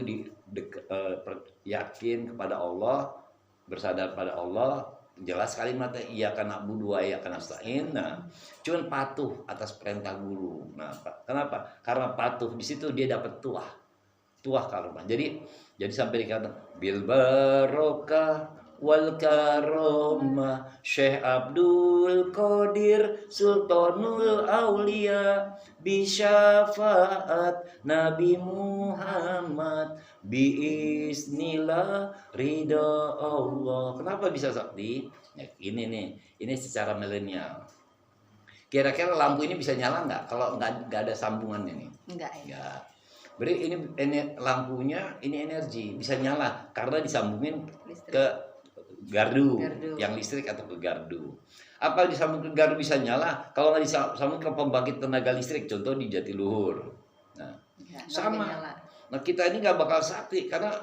yakin kepada Allah, bersandar pada Allah. Jelas kalimatnya iyyaka na'budu wa iyyaka nasta'in. Nah, cuman patuh atas perintah guru. Nah, kenapa? Karena patuh di situ dia dapat tuah karma. Jadi sampai dikata bil barokah wal karomah Syekh Abdul Qadir Sultanul Aulia bi syafaat Nabi Muhammad bi isnillah ridha Allah. Kenapa bisa sakti? Ya, ini secara milenial. Kira-kira lampu ini bisa nyala nggak kalau nggak ada sambungan ini? Enggak ya. Enggak. Berarti ini lampunya ini energi bisa nyala karena disambungin Listrik. ke gardu yang listrik atau ke gardu. Apa disambung ke gardu bisa nyala? Kalau nggak disambung ke pembangkit tenaga listrik, contoh di Jatiluhur. Nah, Ya, sama. nyala. Nah, kita ini nggak bakal sakti karena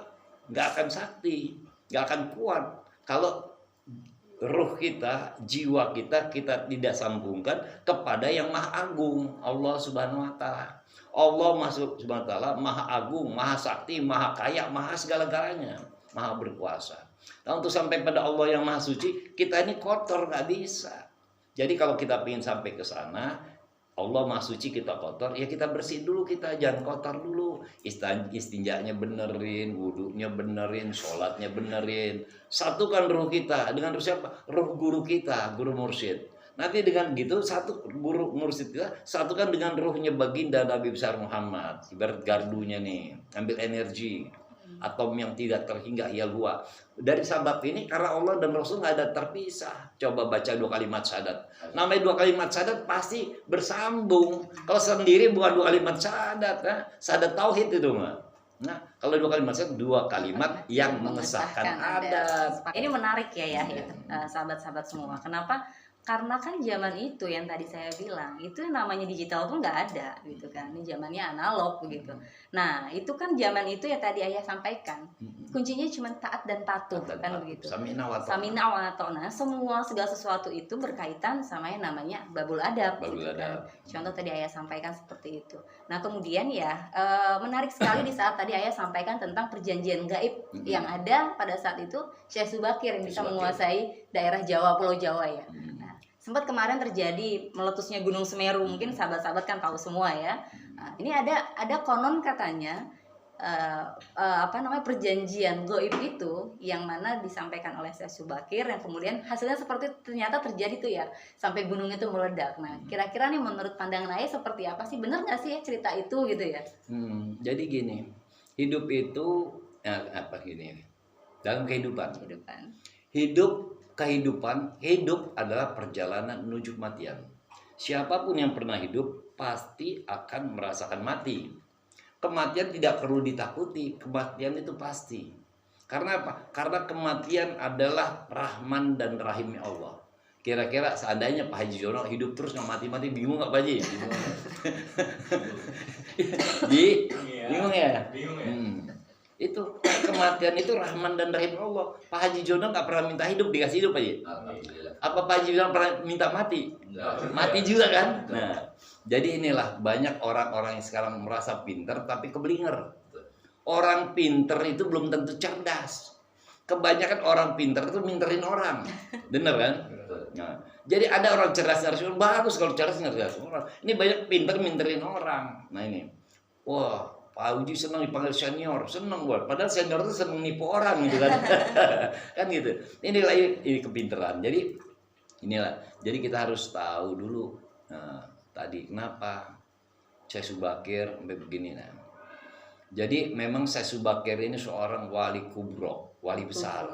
nggak akan sakti, nggak akan kuat kalau ruh kita, jiwa kita tidak sambungkan kepada yang maha agung, Allah Subhanahu Wa Taala. Allah Subhanahu Wa Taala maha agung, maha sakti, maha kaya, maha segala-galanya, maha berkuasa. Nah, untuk sampai pada Allah yang maha suci, kita ini kotor, nggak bisa. Jadi kalau kita ingin sampai ke sana, Allah maha suci, kita kotor, ya kita bersih dulu, kita jangan kotor dulu. Istinjanya benerin, wudunya benerin, sholatnya benerin. Satukan ruh kita dengan ruh siapa? Ruh guru kita, guru mursyid. Nanti dengan gitu satu guru mursyid kita satukan dengan ruhnya baginda Nabi besar Muhammad. Ibarat gardunya nih, ambil energi atom yang tidak terhingga ya huwa. Dari sebab ini karena Allah dan Rasul nggak ada terpisah. Coba baca 2 kalimat syahadat. Namanya 2 kalimat syahadat pasti bersambung. Kalau sendiri bukan 2 kalimat syahadat, syahadat tauhid itu mah. Nah, kalau 2 kalimat syahadat 2 kalimat yang mengesahkan adat. Ini menarik ya sahabat-sahabat semua. Kenapa? Karena kan zaman itu yang tadi saya bilang itu namanya digital tuh nggak ada gitu kan, ini zamannya analog begitu. Nah itu kan zaman itu ya tadi ayah sampaikan kuncinya cuma taat dan patuh kan begitu. Samina wa ta'na. Semua segala sesuatu itu berkaitan sama yang namanya babul adab gitu kan. Contoh tadi ayah sampaikan seperti itu. Nah kemudian ya menarik sekali di saat tadi ayah sampaikan tentang perjanjian gaib yang ada pada saat itu Syekh Subakir yang bisa menguasai daerah Jawa, Pulau Jawa ya. Sempat kemarin terjadi meletusnya Gunung Semeru, mungkin sahabat-sahabat kan tahu semua ya. Nah, ini ada konon katanya perjanjian goib itu yang mana disampaikan oleh Syekh Subakir yang kemudian hasilnya seperti ternyata terjadi tuh ya sampai gunung itu meledak. Nah kira-kira nih menurut pandangan Ayah seperti apa sih, benar nggak sih ya cerita itu gitu ya? Jadi gini, hidup itu dalam kehidupan. Hidup adalah perjalanan menuju kematian. Siapapun yang pernah hidup pasti akan merasakan mati. Kematian tidak perlu ditakuti, kematian itu pasti. Karena apa? Karena kematian adalah rahman dan rahimnya Allah. Kira-kira seandainya Pak Haji Jono hidup terus nggak mati-mati, bingung nggak Pak Haji? Bingung ya? Itu kematian itu rahman dan rahim Allah. Pak Haji Jono nggak pernah minta hidup, dikasih hidup aja. Apa Pak Haji Jono pernah minta mati? Mati juga kan? Nah, jadi inilah banyak orang-orang yang sekarang merasa pinter tapi keblinger. Orang pinter itu belum tentu cerdas. Kebanyakan orang pinter itu minterin orang, bener kan? Nah, jadi ada orang cerdas bagus kalau cerdas orang. Ini banyak pinter minterin orang. Nah ini, wah. Pak Uji senang dipanggil senior, senang gue. Padahal senior itu senang nipu orang gitu kan, kan gitu. Inilah ini kepinteran. Jadi inilah. Jadi kita harus tahu dulu. Nah, tadi kenapa Syekh Subakir sampai begini nah. Jadi memang Syekh Subakir ini seorang wali kubro, wali besar.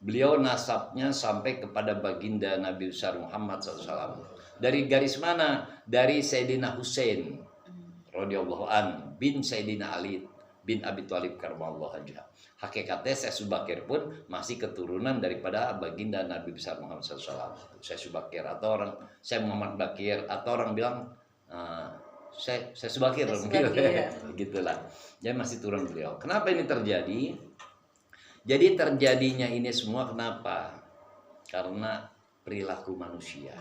Beliau nasabnya sampai kepada baginda Nabi besar Muhammad SAW. Dari garis mana? Dari Sayyidina Husain radhiyallahu an bin Sayyidina Ali bin Abi Thalib karramallahu wajhah. Hakikatnya Syekh Subakir pun masih keturunan daripada baginda Nabi besar Muhammad SAW. Syekh Subakir atau orang Syekh Muhammad Bakir atau orang bilang Syekh Subakir gitulah. Jadi masih turun beliau. Kenapa ini terjadi? Jadi terjadinya ini semua kenapa? Karena perilaku manusia.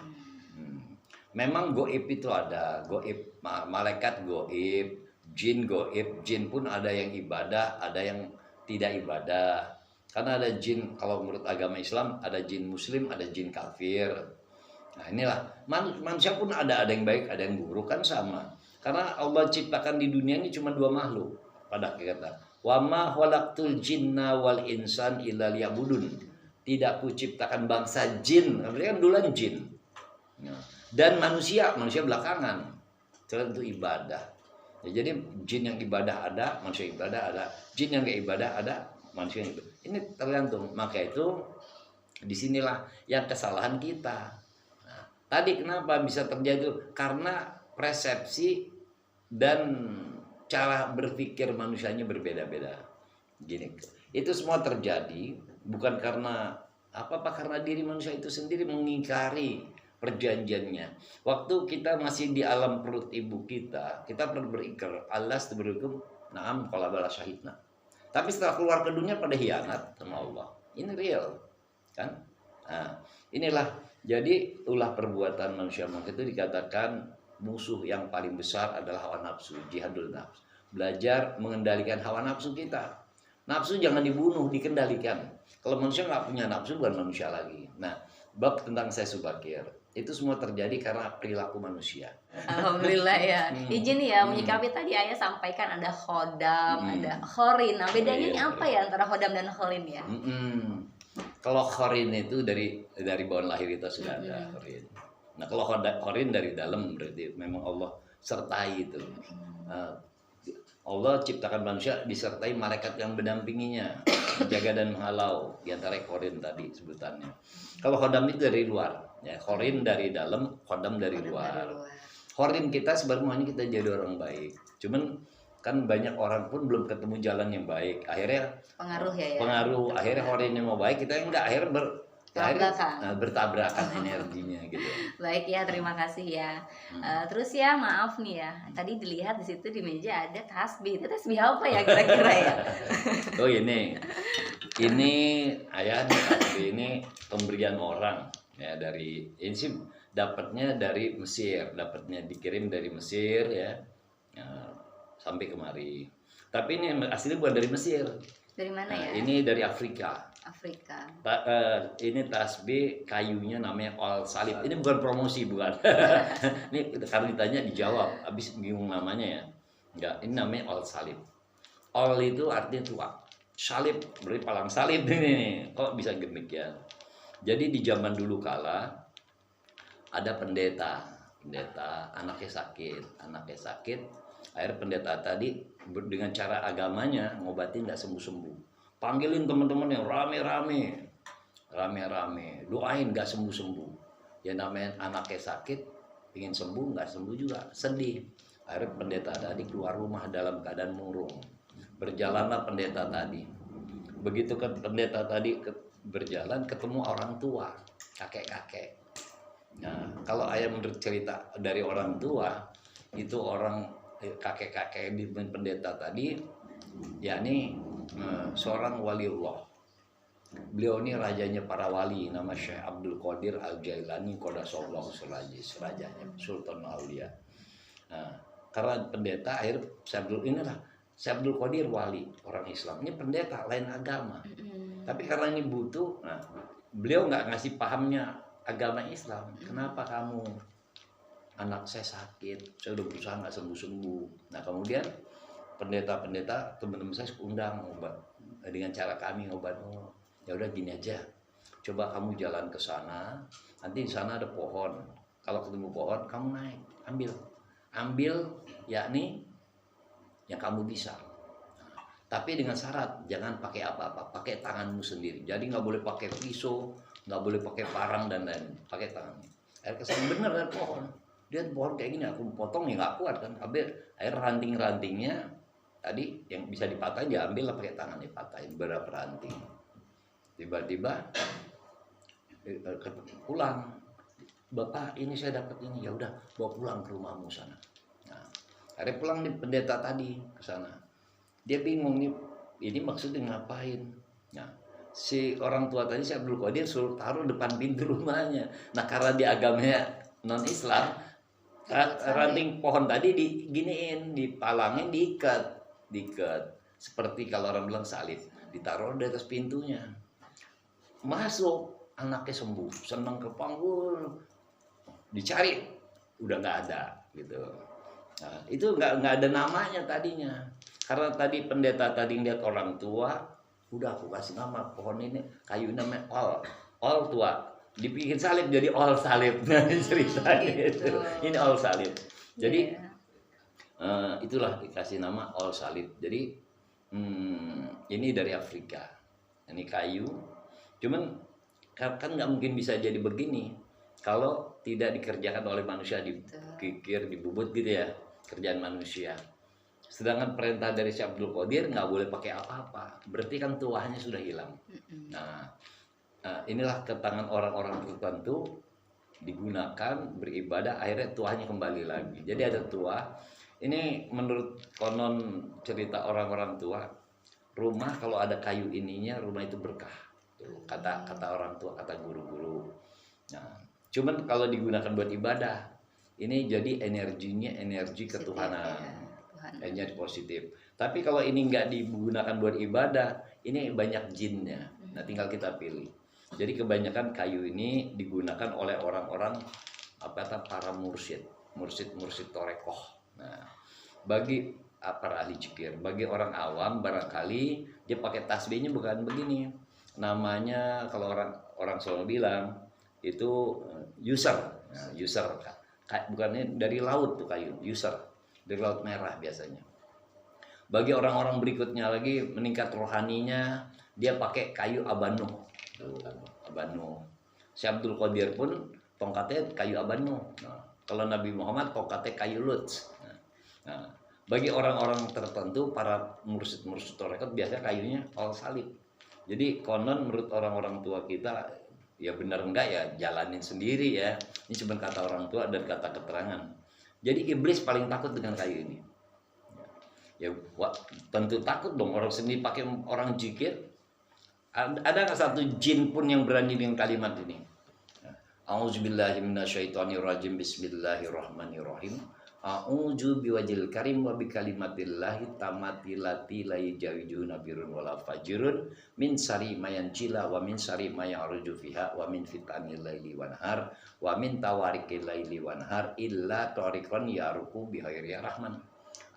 Memang goib itu ada, goib malaikat goib, jin goib, jin pun ada yang ibadah, ada yang tidak ibadah. Karena ada jin, kalau menurut agama Islam ada jin muslim, ada jin kafir. Nah inilah manusia pun ada yang baik, ada yang buruk kan sama. Karena Allah ciptakan di dunia ini cuma dua makhluk pada hakikatnya. Wa ma khalaqtul jinna wal insan illa liya'budun. Tidak kuciptakan bangsa jin, artinya kan duluan jin. Nah, dan manusia belakangan. Itu ibadah. Ya, jadi jin yang ibadah ada, manusia ibadah ada. Jin yang gak ibadah ada, manusia yang ibadah. Ini tergantung. Maka itu disinilah yang kesalahan kita. Nah, tadi kenapa bisa terjadi? Karena persepsi dan cara berpikir manusianya berbeda-beda. Gini, itu semua terjadi bukan karena apa-apa, karena diri manusia itu sendiri mengingkari perjanjiannya. Waktu kita masih di alam perut ibu kita pernah berikrar Allah berhukum na'am qala bala syahidna. Tapi setelah keluar ke dunia pada hianat sama Allah. Ini real, kan? Nah, inilah jadi ulah perbuatan manusia. Maka itu dikatakan musuh yang paling besar adalah hawa nafsu, jihadul nafs. Belajar mengendalikan hawa nafsu kita. Nafsu jangan dibunuh, dikendalikan. Kalau manusia nggak punya nafsu bukan manusia lagi. Nah, bab tentang Syekh Subakir itu semua terjadi karena perilaku manusia. Alhamdulillah ya. Izin ya menyikapi tadi Ayah sampaikan ada khodam, ada khorin. Nah bedanya ini apa ya antara khodam dan khorin ya? Kalau khorin itu dari bawaan lahir kita sudah ada khorin. Nah kalau khorin dari dalam berarti memang Allah sertai itu. Allah ciptakan manusia disertai malaikat yang mendampinginya, menjaga dan menghalau, di antara khorin tadi sebutannya. Kalau khodam itu dari luar, ya khorin dari dalam, khodam dari luar. Khorin kita sebenarnya kita jadi orang baik. Cuman kan banyak orang pun belum ketemu jalan yang baik. Akhirnya pengaruh ya. Pengaruh. Akhirnya khorin yang mau baik kita enggak, akhirnya bertabrakan energinya gitu. Baik ya, terima kasih ya. Terus ya maaf nih ya, tadi dilihat di situ di meja ada tasbih. Itu tasbih apa ya kira-kira ya? Oh ini ayah tasbih ini pemberian orang ya, dari ini sih dapatnya dari Mesir, dapatnya dikirim dari Mesir ya, sampai kemari. Tapi ini aslinya bukan dari Mesir. Dari mana ya? Ini dari Afrika. Ini tasbih kayunya namanya Al Salib. Ini bukan promosi, bukan. Ini karena ditanya dijawab, habis bingung namanya ya. Enggak, ini namanya Al Salib. Ol itu artinya tua. Salib, berarti palang salib ini. Kok bisa demikian? Jadi di zaman dulu kala ada pendeta anaknya sakit. Akhirnya pendeta tadi dengan cara agamanya ngobatin nggak sembuh-sembuh. Panggilin teman-teman yang rame-rame, doain nggak sembuh-sembuh. Ya namanya anaknya sakit, ingin sembuh nggak sembuh juga, sedih. Akhirnya pendeta tadi keluar rumah dalam keadaan murung. Berjalanlah pendeta tadi. Begitu ke pendeta tadi berjalan ketemu orang tua, kakek-kakek. Nah, kalau ayah menurut cerita dari orang tua, itu orang kakek-kakek di pendeta tadi, yakni seorang waliullah. Beliau ini rajanya para wali, nama Syekh Abdul Qadir Al-Jailani Qadasallahu serajanya, Sultan Aulia. Nah, karena pendeta akhir Syekh Abdul Qadir wali orang Islam, ini pendeta lain agama. Tapi karena ini butuh, nah, beliau nggak ngasih pahamnya agama Islam. Kenapa kamu, anak saya sakit, saya udah berusaha nggak sembuh-sembuh. Nah kemudian pendeta-pendeta teman-teman saya undang obat dengan cara kami obat. Oh, ya udah gini aja, coba kamu jalan ke sana, nanti di sana ada pohon. Kalau ketemu pohon kamu naik, ambil, yakni yang kamu bisa. Tapi dengan syarat jangan pakai apa-apa, pakai tanganmu sendiri. Jadi nggak boleh pakai pisau, nggak boleh pakai parang dan lain, pakai tangan. Air kesan bener kan pohon. Dia pohon kayak gini, aku potong ya nggak kuat kan. Air ranting-rantingnya tadi yang bisa dipatahin ya ambil lah pakai tangan, dipatahin berapa ranting. Tiba-tiba pulang, Bapak ini saya dapat ini, ya udah bawa pulang ke rumahmu sana. Nah, akhirnya pulang nih pendeta tadi ke sana. Dia bingung nih, ini maksudnya ngapain? Nah, si orang tua tadi si Abdul Qadir suruh taruh depan pintu rumahnya. Nah, karena di agamanya non-Islam, ranting pohon tadi diginiin, dipalangin, diikat. Seperti kalau orang bilang salib, ditaruh di atas pintunya. Masuk, anaknya sembuh, senang ke panggul, dicari, udah nggak ada, gitu. Nah, itu nggak ada namanya tadinya. Karena tadi pendeta tadi lihat orang tua, udah aku kasih nama pohon ini, kayu namanya ol tua, dibikin salib jadi ol salib. Nah, ceritanya itu, ini ol salib. Jadi itulah dikasih nama ol salib. Jadi ini dari Afrika, ini kayu. Cuman kan nggak mungkin bisa jadi begini kalau tidak dikerjakan oleh manusia, dikikir, dibubut gitu ya, kerjaan manusia. Sedangkan perintah dari Syekh Abdul Qadir nggak boleh pakai apa-apa, berarti kan tuahnya sudah hilang. Nah, inilah ketangan orang-orang tertentu digunakan beribadah, akhirnya tuahnya kembali lagi. Jadi ada tuah. Ini menurut konon cerita orang-orang tua, rumah kalau ada kayu ininya, rumah itu berkah. Kata orang tua, kata guru-guru. Nah, cuman kalau digunakan buat ibadah, ini jadi energinya energi ketuhanan. Energi positif. Tapi kalau ini nggak digunakan buat ibadah, ini banyak jinnya. Nah, tinggal kita pilih. Jadi kebanyakan kayu ini digunakan oleh orang-orang para mursyid torekoh. Nah, bagi para ahli zikir, bagi orang awam barangkali dia pakai tasbihnya bukan begini. Namanya kalau orang selalu bilang itu user. Nah, user bukannya dari laut tuh kayu, user. Dari Laut Merah biasanya. Bagi orang-orang berikutnya lagi meningkat rohaninya, dia pakai kayu abanu. Abanu. Syekh Abdul Qadir pun tongkatnya kayu abanu. Nah, kalau Nabi Muhammad tongkatnya kayu luts. Nah, bagi orang-orang tertentu, para mursyid tarekat biasanya kayunya ol salib. Jadi konon menurut orang-orang tua kita, ya benar enggak ya jalanin sendiri ya. Ini cuma kata orang tua dan kata keterangan. Jadi iblis paling takut dengan kayu ini. Ya, tentu takut dong orang sendiri pakai orang zikir. Ada nggak satu jin pun yang berani dengan kalimat ini? A'udzubillahi minasyaitonirrajim. Bismillahirrahmanirrahim. A'udzu biwajhil karim wa bikalimatillahi tammati lati la yajawijuna birun wala fajirun min sari mayan jila wa min sari mayaruju fiha wa min fitanil laili wan nahar wa min tawarikil laili wan nahar illa tariqan yaruku bihairi rahman.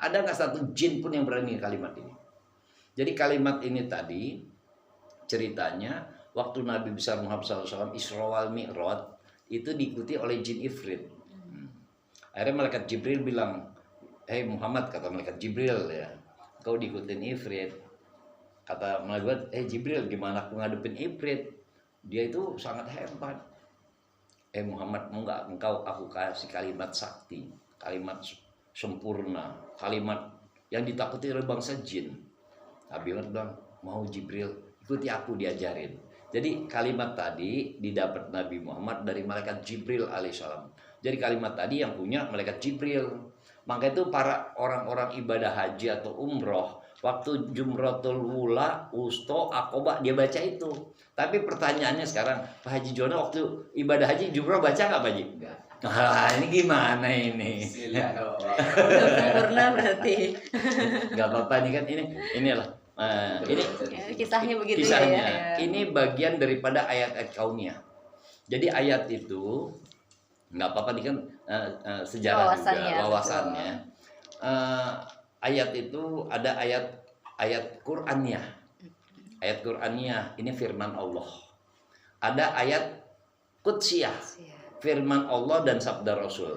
Ada enggak satu jin pun yang berani kalimat ini? Jadi kalimat ini tadi ceritanya waktu Nabi besar Muhammad SAW Isra wal Mi'raj itu diikuti oleh jin Ifrit. Akhirnya malaikat Jibril bilang, "Hei Muhammad," kata malaikat Jibril ya, "kau diikutin Ifrit." Kata malaikat, Jibril, gimana aku ngadepin Ifrit? Dia itu sangat hebat. Muhammad, mau nggak engkau aku kasih kalimat sakti, kalimat sempurna, kalimat yang ditakuti oleh bangsa jin. Nabi Muhammad bilang, mau Jibril, ikuti aku diajarin. Jadi kalimat tadi didapat Nabi Muhammad dari malaikat Jibril alaihissalam. Jadi kalimat tadi yang punya malaikat Jibril. Maka itu para orang-orang ibadah haji atau umroh, waktu Jumratul Wula, Wusto, Aqobah, dia baca itu. Tapi pertanyaannya sekarang, Pak Haji Jono waktu ibadah haji Jumrah baca nggak Pak Haji? Enggak. Ini gimana ini? Sempurna berarti. Nggak apa-apa nih kan inilah. Ini Kisahnya begitu kisahnya. ya. Ini bagian daripada ayat-ayat kauniyah. Jadi ayat itu nggak apa-apa nih kan sejarah Wawasannya, juga wawasannya. Ayat itu ada ayat Qur'aniyah. Ayat Qur'aniyah ini firman Allah. Ada ayat Qudsiyah, firman Allah dan sabda Rasul.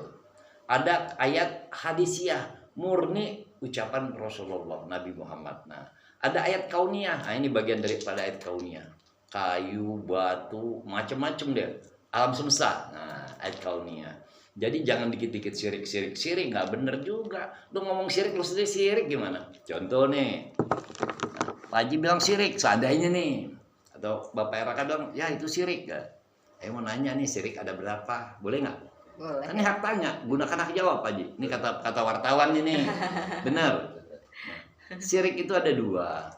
Ada ayat hadisiyah, murni ucapan Rasulullah Nabi Muhammad. Nah, ada ayat kauniyah. Nah, ini bagian daripada ayat kauniyah. Kayu, batu, macam-macam deh. Alam semesta. Nah, ayat kauniyah. Jadi jangan dikit-dikit sirik nggak bener juga. Lu ngomong sirik lu sendiri sirik gimana? Contoh nih. Nah, Pak Haji bilang sirik, seandainya nih. Atau Bapak Raka bilang, ya itu sirik. Mau nanya nih, sirik ada berapa? Boleh nggak? Boleh. Kan ini hak tanya, gunakan hak jawab Pak Haji. Ini kata wartawan ini. Benar. Nah, sirik itu ada dua.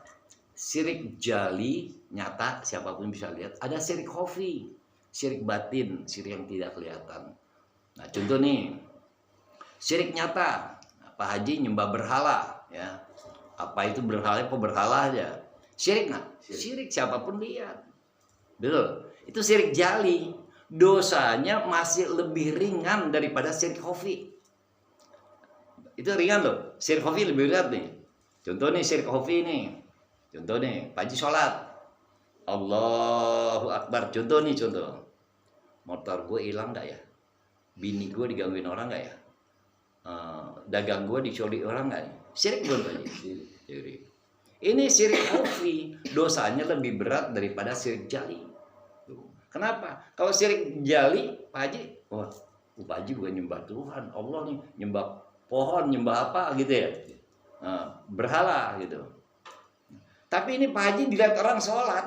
Sirik jali, nyata, siapapun bisa lihat. Ada sirik khafi, sirik batin, sirik yang tidak kelihatan. Nah, contoh nih, syirik nyata, Pak Haji nyembah berhala, ya. Apa itu berhala? Kok berhala aja? Syirik nggak? Syirik siapapun lihat. Betul. Itu syirik jali. Dosanya masih lebih ringan daripada syirik khafi. Itu ringan loh. Syirik khafi lebih berat nih. Contoh nih syirik khafi nih. Contoh nih, Pak Haji sholat. Allahu Akbar. Contoh nih, contoh. Motor gue hilang nggak ya? Bini gue digangguin orang nggak ya? Dagang gue dicuri orang nggak? Syirik bukan Pak Haji? Syirik. Ini syirik khafi, dosanya lebih berat daripada syirik jali. Kenapa? Kalau syirik jali, Pak Haji, Pak Haji bukan nyembah Tuhan, Allah nih, nyembah pohon, nyembah apa gitu ya? Berhala gitu. Tapi ini Pak Haji dilihat orang sholat,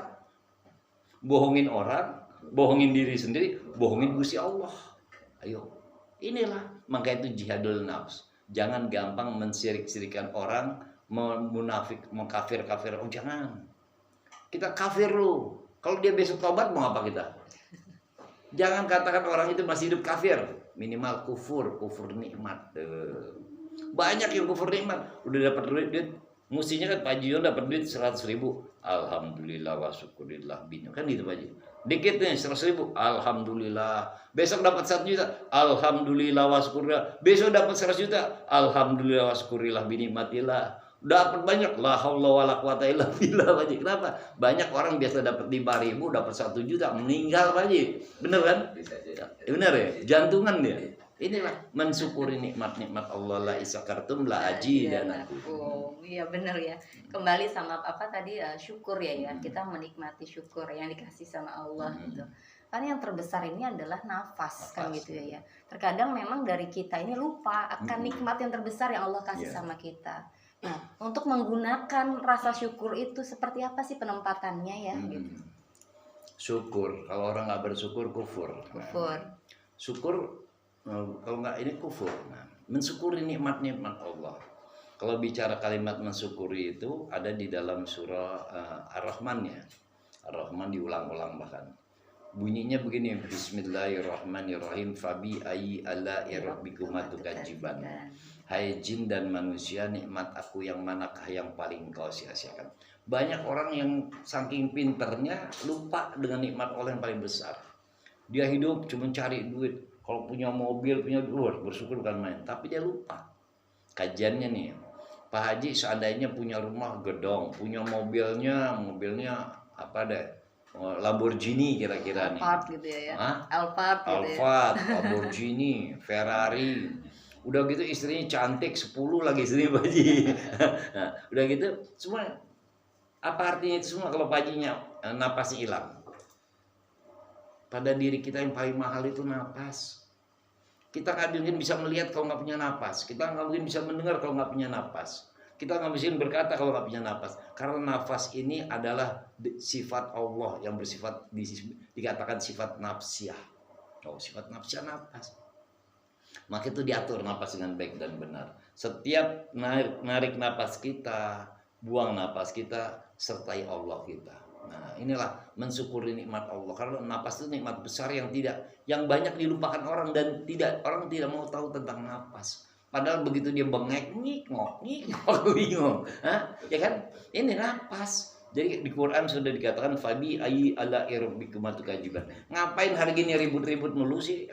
bohongin orang, bohongin diri sendiri, bohongin Gusti Allah. Ayo, inilah maka itu jihadul nafs. Jangan gampang mensirik-sirikan orang, munafik, mengkafir-kafir. Oh jangan. Kita kafir lu. Kalau dia besok tobat mau apa kita? Jangan katakan orang itu masih hidup kafir. Minimal kufur nikmat. Banyak yang kufur nikmat. Udah dapat duit. Mestinya kan Pak Haji dapat duit 100.000. Alhamdulillah wa syukurillah bini. Kan gitu Pak Haji. Dikit nih 100.000, alhamdulillah. Besok dapat 1 juta, alhamdulillah wa syukurillah. Besok dapat 100 juta, alhamdulillah wa syukurillah binikmatillah. Dapat banyak, la haula wala quwata illa billah. Kenapa? Banyak orang biasa dapat 5.000, dapat 1 juta, meninggal Pak Haji. Bener kan? Bener ya? Jantungan dia. Inilah mensyukuri nikmat-nikmat Allah, la isakartum la ajidanakum. Iya benar ya. Kembali sama apa tadi syukur ya. Kita menikmati syukur yang dikasih sama Allah gitu. Karena yang terbesar ini adalah nafas kan gitu ya. Terkadang memang dari kita ini lupa akan nikmat yang terbesar yang Allah kasih sama kita. Nah, untuk menggunakan rasa syukur itu seperti apa sih penempatannya ya gitu. Syukur, kalau orang nggak bersyukur kufur. Kufur. Syukur kalau nggak ini kufur. Nah, mensyukuri nikmat-nikmat Allah. Kalau bicara kalimat mensyukuri itu ada di dalam surah Ar-Rahman ya. Ar-Rahman diulang-ulang bahkan. Bunyinya begini, Bismillahirrahmanirrahim. Fabi ayyi ala'i rabbikuma tukadziban. Hai jin dan manusia, nikmat aku yang manakah yang paling kau sia-siakan? Banyak orang yang saking pinternya lupa dengan nikmat Allah yang paling besar. Dia hidup cuma cari duit. Kalau punya mobil, punya duit, bersyukur bukan main. Tapi dia lupa. Kajiannya nih, Pak Haji seandainya punya rumah gedong, punya mobilnya apa deh, Lamborghini kira-kira nih. Alphard gitu ya. Hah? Alphard gitu ya. Alphard, Lamborghini, Ferrari. Udah gitu istrinya cantik 10 lagi istrinya Pak Haji. Nah, udah gitu semua apa artinya itu semua kalau Pak Hajinya napasnya hilang? Pada diri kita yang paling mahal itu napas. Kita nggak mungkin bisa melihat kalau nggak punya napas. Kita nggak mungkin bisa mendengar kalau nggak punya napas. Kita nggak bisa berkata kalau nggak punya napas. Karena nafas ini adalah sifat Allah yang bersifat dikatakan sifat nafsiyah. Oh, sifat nafsiyah napas. Maka itu diatur napas dengan baik dan benar. Setiap narik napas kita, buang napas kita, sertai Allah kita. Nah, inilah mensyukuri nikmat Allah. Karena napas itu nikmat besar yang banyak dilupakan orang dan orang tidak mau tahu tentang napas. Padahal begitu dia bengek, ngikok, bingung. Hah? Ya kan? Ini napas. Jadi di Quran sudah dikatakan fabi ayi ala irbikum tukajiban. Ngapain hari gini ribut-ribut mulu sih?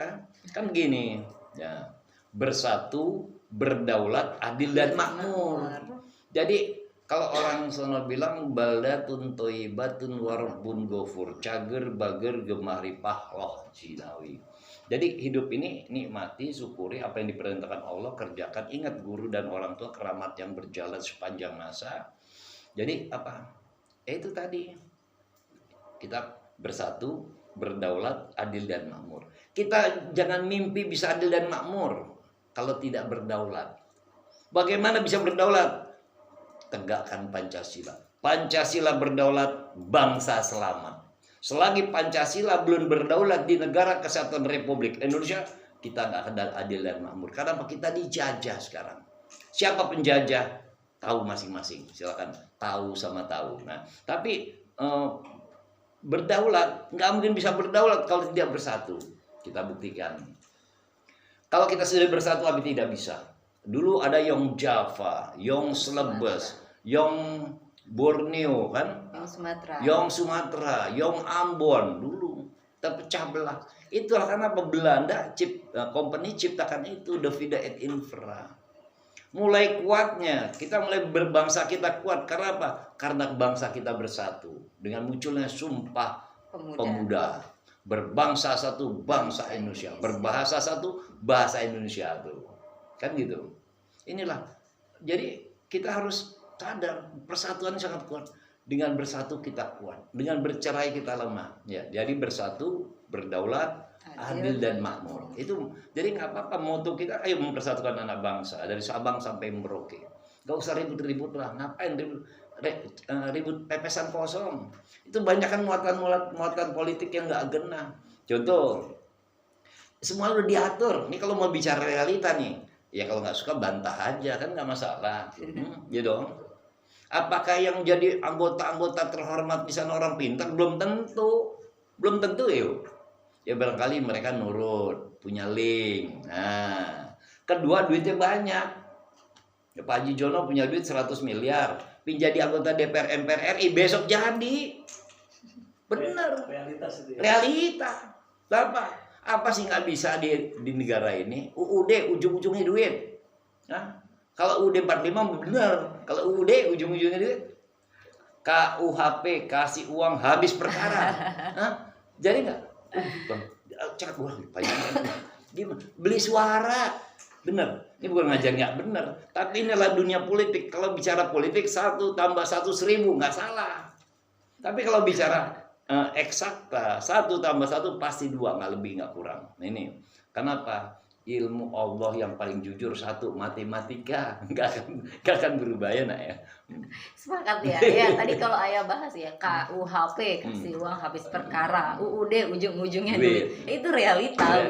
Kan gini. Ya. Bersatu, berdaulat, adil dan makmur. Jadi kalau orang sono bilang baldatun toibatun warbun gofur, cager bager gemari pahloh Cinawi. Jadi hidup ini nikmati, syukuri apa yang diperintahkan Allah, kerjakan. Ingat guru dan orang tua keramat yang berjalan sepanjang masa. Jadi apa? Itu tadi kita bersatu, berdaulat, adil dan makmur. Kita jangan mimpi bisa adil dan makmur kalau tidak berdaulat. Bagaimana bisa berdaulat? Tegakkan Pancasila. Pancasila berdaulat, bangsa selamat. Selagi Pancasila belum berdaulat di negara kesatuan Republik Indonesia, kita nggak akan adil dan makmur. Karena kita dijajah sekarang. Siapa penjajah? Tahu masing-masing. Silakan tahu sama tahu. Nah, tapi berdaulat nggak mungkin bisa berdaulat kalau tidak bersatu. Kita buktikan. Kalau kita sudah bersatu, tapi tidak bisa. Dulu ada Yong Java, Yong Celebes, Yong Borneo kan? Yong Sumatera, Yong Ambon dulu terpecah belah. Itulah kenapa Belanda company ciptakan itu Divide et Impera. Mulai kuatnya kita mulai berbangsa kita kuat karena apa? Karena bangsa kita bersatu dengan munculnya Sumpah Pemuda. Berbangsa satu bangsa Indonesia, berbahasa satu bahasa Indonesia tuh. Kan gitu. Inilah. Jadi kita harus sadar persatuan sangat kuat. Dengan bersatu kita kuat. Dengan bercerai kita lemah. Ya, jadi bersatu, berdaulat, adil dan makmur. Itu jadi nggak apa-apa moto kita. Ayo mempersatukan anak bangsa dari Sabang sampai Merauke. Gak usah ribut-ribut lah. Ngapain ribut pepesan kosong. Itu banyak kan muatan politik yang nggak genah. Contoh, semua udah diatur. Ini kalau mau bicara realita nih. Ya kalau nggak suka bantah aja kan nggak masalah, ya dong. Apakah yang jadi anggota-anggota terhormat di sana orang pintar? Belum tentu yuk. Ya barangkali mereka nurut, punya link. Nah, kedua duitnya banyak. Ya, Pak Haji Jono punya duit 100 miliar, jadi anggota DPR MPR RI besok jadi. Bener. Realitas itu ya. Realita. Apa sih nggak bisa di negara ini? UUD ujung-ujungnya duit. Nah, kalau UUD 45 benar. Kalau UUD ujung-ujungnya duit. KUHP kasih uang habis perkara. Nah, jadi nggak? Cak wah gimana? Beli suara. Bener. Ini bukan ngajar nggak bener. Tapi inilah dunia politik. Kalau bicara politik 1 tambah 1 1000 nggak salah. Tapi kalau bicara eksakta 1 tambah 1 pasti 2, nggak lebih nggak kurang. Nah, ini kenapa ilmu Allah yang paling jujur 1 matematika nggak akan berubah ya nak ya. Sepakat ya. Ya tadi kalau ayah bahas ya KUHP kasih uang habis perkara, UUD ujung-ujungnya duit. Itu realita.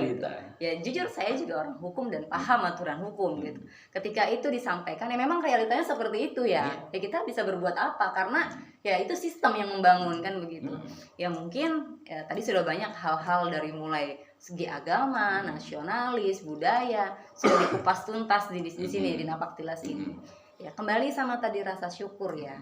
Ya jujur saya juga orang hukum dan paham aturan hukum gitu. Ketika itu disampaikan ya memang realitanya seperti itu ya. Ya kita bisa berbuat apa karena ya itu sistem yang membangun kan begitu. Ya mungkin ya, tadi sudah banyak hal-hal dari mulai segi agama, nasionalis, budaya sudah dikupas tuntas di sini di Napak Tilas ini. Ya kembali sama tadi rasa syukur ya.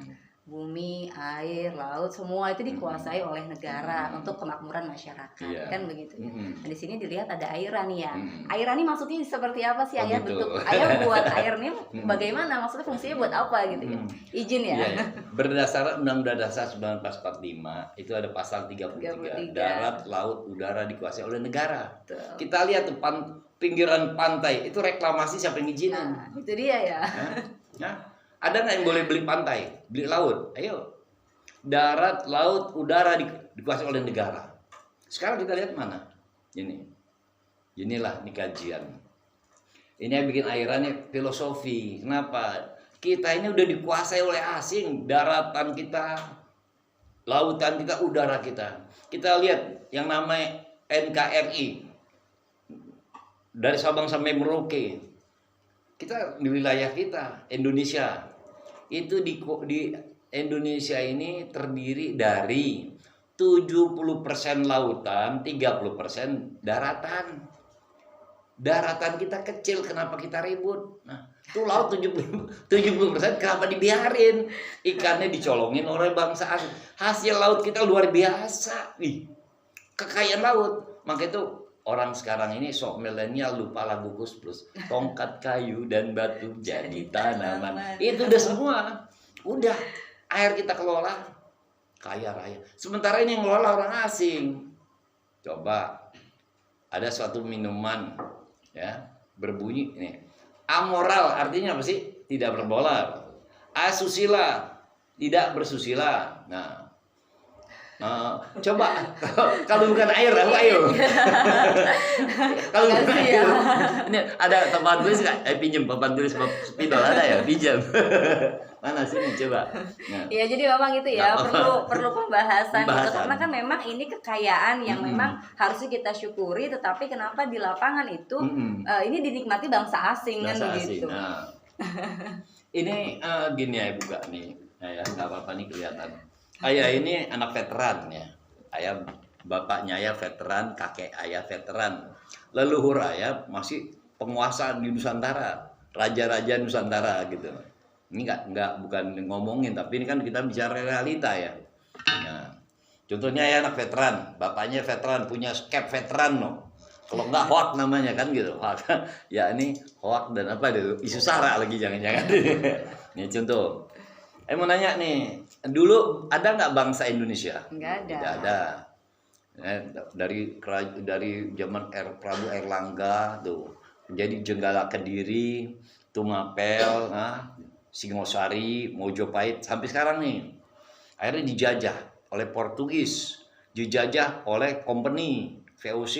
bumi, air, laut, semua itu dikuasai oleh negara untuk kemakmuran masyarakat, Iya. kan begitu. Mm-mm. Nah, di sini dilihat ada airan ya. Mm. Airan ini maksudnya seperti apa sih Oh, ayah? gitu. Bentuk ayah buat air ini Mm. bagaimana? Maksudnya fungsinya buat apa gitu ya? Izin ya. Iya, iya. Berdasarkan Undang-Undang Dasar 1945 itu ada pasal 33. 33. Darat, laut, udara dikuasai oleh negara. Betul. Kita lihat tuh pinggiran pantai itu reklamasi siapa yang ngizinin? Nah, itu dia ya. Nah, ada nggak yang boleh beli pantai, beli laut? Ayo, darat, laut, udara dikuasai oleh negara. Sekarang kita lihat mana? Inilah kajian. Ini yang bikin airannya filosofi. Kenapa? Kita ini udah dikuasai oleh asing, daratan kita, lautan kita, udara kita. Kita lihat yang namanya NKRI dari Sabang sampai Merauke. Kita di wilayah kita, Indonesia. Itu di Indonesia ini terdiri dari 70% lautan, 30% daratan. Daratan kita kecil, kenapa kita ribut? Nah, itu laut 70% kenapa dibiarin? Ikannya dicolongin oleh bangsa asing. Hasil laut kita luar biasa. Ih, kekayaan laut. Maka itu orang sekarang ini sok milenial lupa lagu Kus Plus. Tongkat kayu dan batu jadi tanaman. Itu udah semua. Udah, air kita kelola kaya raya. Sementara ini yang ngelola orang asing. Coba ada suatu minuman ya berbunyi ini amoral, artinya apa sih? Tidak bermoral. Asusila, tidak bersusila. Nah, coba kalau bukan air apa ayo? Kalau bukan Makasih air, ya. ini ada papan tulis nggak? Pinjam papan tulis spidol ada ya? Pinjam. Mana sini coba? Nah. Ya jadi memang itu ya Nggak apa-apa. perlu pembahasan gitu. Pembahasan. Karena kan memang ini kekayaan yang memang harusnya kita syukuri, tetapi kenapa di lapangan itu ini dinikmati bangsa asing kan Bahasa asing. begitu. Nah. Ini gini ya buka nih. Nah, ya nggak apa-apa nih kelihatan. Ayah ini anak veteran ya. Ayah bapaknya ayah veteran, kakek ayah veteran. Leluhur ayah masih penguasa di Nusantara, raja-raja Nusantara gitu. Ini bukan ngomongin, tapi ini kan kita bicara realita ya. Nah, contohnya ya anak veteran, bapaknya veteran, punya skep veteran no. Kalau nggak hoak namanya kan gitu, hoak. Ya ini hoak dan apa itu isu sara lagi jangan-jangan. Ini contoh. Mau nanya nih, dulu ada nggak bangsa Indonesia? Nggak ada. Tidak ada. Dari zaman Prabu Erlangga tuh, jadi Jenggala Kediri, Tumapel, Singosari, Mojopahit sampai sekarang nih. Akhirnya dijajah oleh Portugis, dijajah oleh company VOC,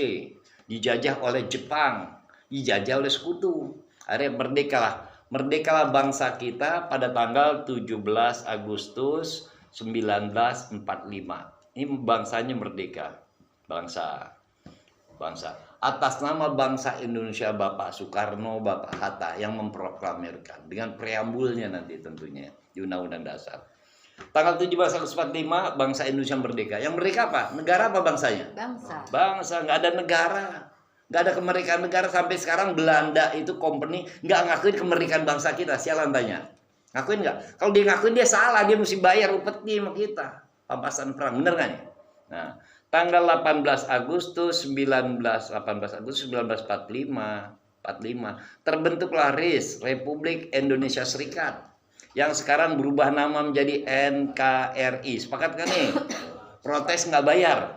dijajah oleh Jepang, dijajah oleh sekutu. Akhirnya merdekalah bangsa kita pada tanggal 17 Agustus 1945. Ini bangsanya merdeka. Bangsa atas nama bangsa Indonesia Bapak Soekarno, Bapak Hatta yang memproklamirkan dengan preambulnya nanti tentunya di Undang-Undang Dasar. Tanggal 17 Agustus 45 bangsa Indonesia merdeka. Yang merdeka apa? Negara apa bangsanya? Bangsa, nggak ada negara. Nggak ada kemerdekaan negara sampai sekarang. Belanda itu company nggak ngakuin kemerdekaan bangsa kita. Sialan tanya. Ngakuin nggak? Kalau dia ngakuin dia salah, dia mesti bayar upeti sama kita. Pampasan perang, bener kan ya? Nah, tanggal 18 Agustus 1945 terbentuklah RIS, Republik Indonesia Serikat, yang sekarang berubah nama menjadi NKRI. Sepakat kan nih? Protes nggak bayar.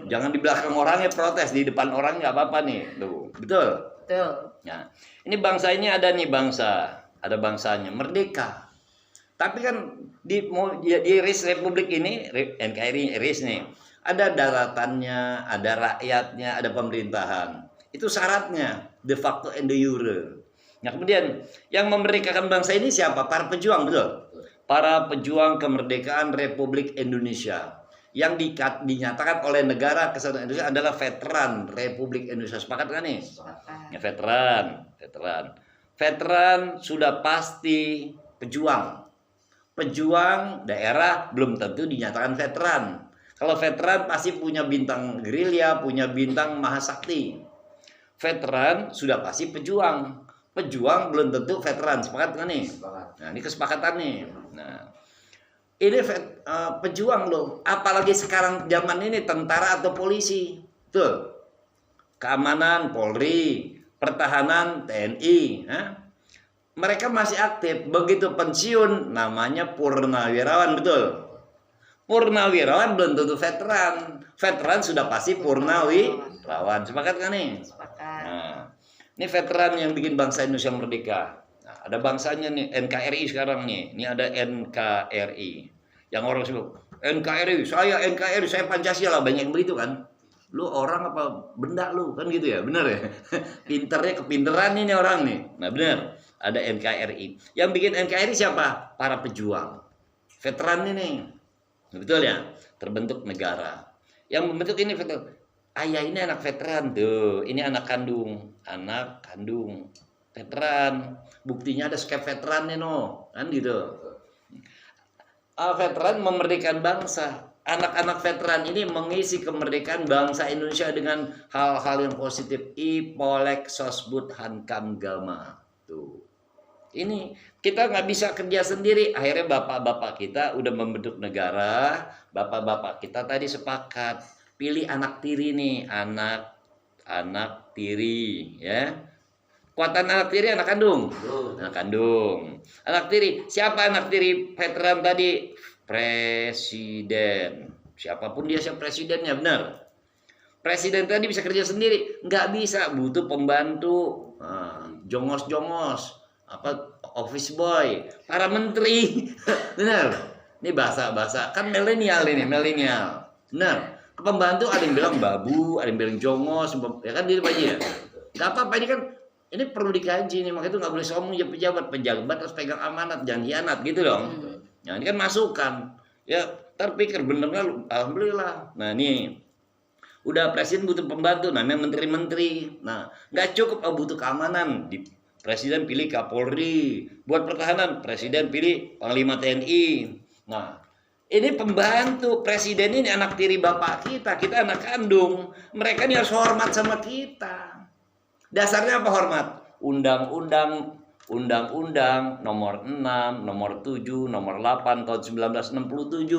Jangan di belakang orangnya protes, di depan orang nggak apa-apa nih. Tuh, betul? Betul. Nah, ini bangsa ini ada nih bangsa, ada bangsanya merdeka. Tapi kan di RIS Republik ini, NKRI RIS nih, ada daratannya, ada rakyatnya, ada pemerintahan. Itu syaratnya, de facto and de jure. Nah, kemudian yang memerdekakan bangsa ini siapa? Para pejuang, betul? Para pejuang kemerdekaan Republik Indonesia. Yang dinyatakan oleh negara kesatuan Indonesia adalah veteran Republik Indonesia. Sepakat kan nih? Ya, veteran sudah pasti pejuang. Pejuang daerah belum tentu dinyatakan veteran. Kalau veteran pasti punya bintang gerilya, punya bintang mahasakti. Veteran sudah pasti pejuang. Pejuang belum tentu veteran. Sepakat kan nih? Nah, ini kesepakatan nih. Nah, Ini pejuang loh. Apalagi sekarang zaman ini tentara atau polisi. Tuh. Keamanan Polri, pertahanan TNI. Mereka masih aktif. Begitu pensiun namanya purnawirawan, betul. Purnawirawan belum tentu veteran. Veteran sudah pasti purnawirawan. Sepakat kan nih? Sepakat. Nah, ini veteran yang bikin bangsa Indonesia merdeka. Nah, ada bangsanya nih, NKRI sekarang nih. Ini ada NKRI. Yang orang sebut, NKRI, saya Pancasila. Banyak yang begitu kan. Lu orang apa benda lu? Kan gitu ya, bener ya? Pinternya kepinteran ini orang nih. Nah bener, ada NKRI. Yang bikin NKRI siapa? Para pejuang. Veteran ini. Betul ya? Terbentuk negara. Yang membentuk ini veteran. Ayah ini anak veteran tuh, ini anak kandung, veteran. Buktinya ada skep veteran nih no, kan gitu. Veteran memerdekakan bangsa. Anak-anak veteran ini mengisi kemerdekaan bangsa Indonesia dengan hal-hal yang positif. Ipolek sosbud hankam gama. Tuh. Ini kita nggak bisa kerja sendiri. Akhirnya bapak-bapak kita udah membentuk negara. Bapak-bapak kita tadi sepakat pilih anak tiri nih, anak tiri, ya. Kuatan anak tiri anak kandung. Anak kandung. Anak tiri. Siapa anak tiri veteran tadi? Presiden. Siapapun dia siapa presidennya, benar. Presiden tadi bisa kerja sendiri, nggak bisa, butuh pembantu, jongos-jongos, office boy, para menteri, benar. Ini bahasa kan milenial ini, benar. Pembantu ada yang bilang babu, ada yang bilang jongos, ya kan gitu aja ya. Nggak apa-apa, ini perlu dikaji nih, makanya itu nggak boleh sombong ya pejabat harus pegang amanat, jangan hianat gitu dong. Nah ini kan masukan, ya terpikir benernya, alhamdulillah. Nah ini udah presiden butuh pembantu, namanya menteri-menteri. Nah nggak cukup butuh keamanan, presiden pilih Kapolri. Buat pertahanan, presiden pilih Panglima TNI. Nah ini pembantu presiden ini anak tiri bapak kita anak kandung. Mereka ini harus hormat sama kita. Dasarnya apa hormat? Undang-undang nomor 6, nomor 7, nomor 8 tahun 1967.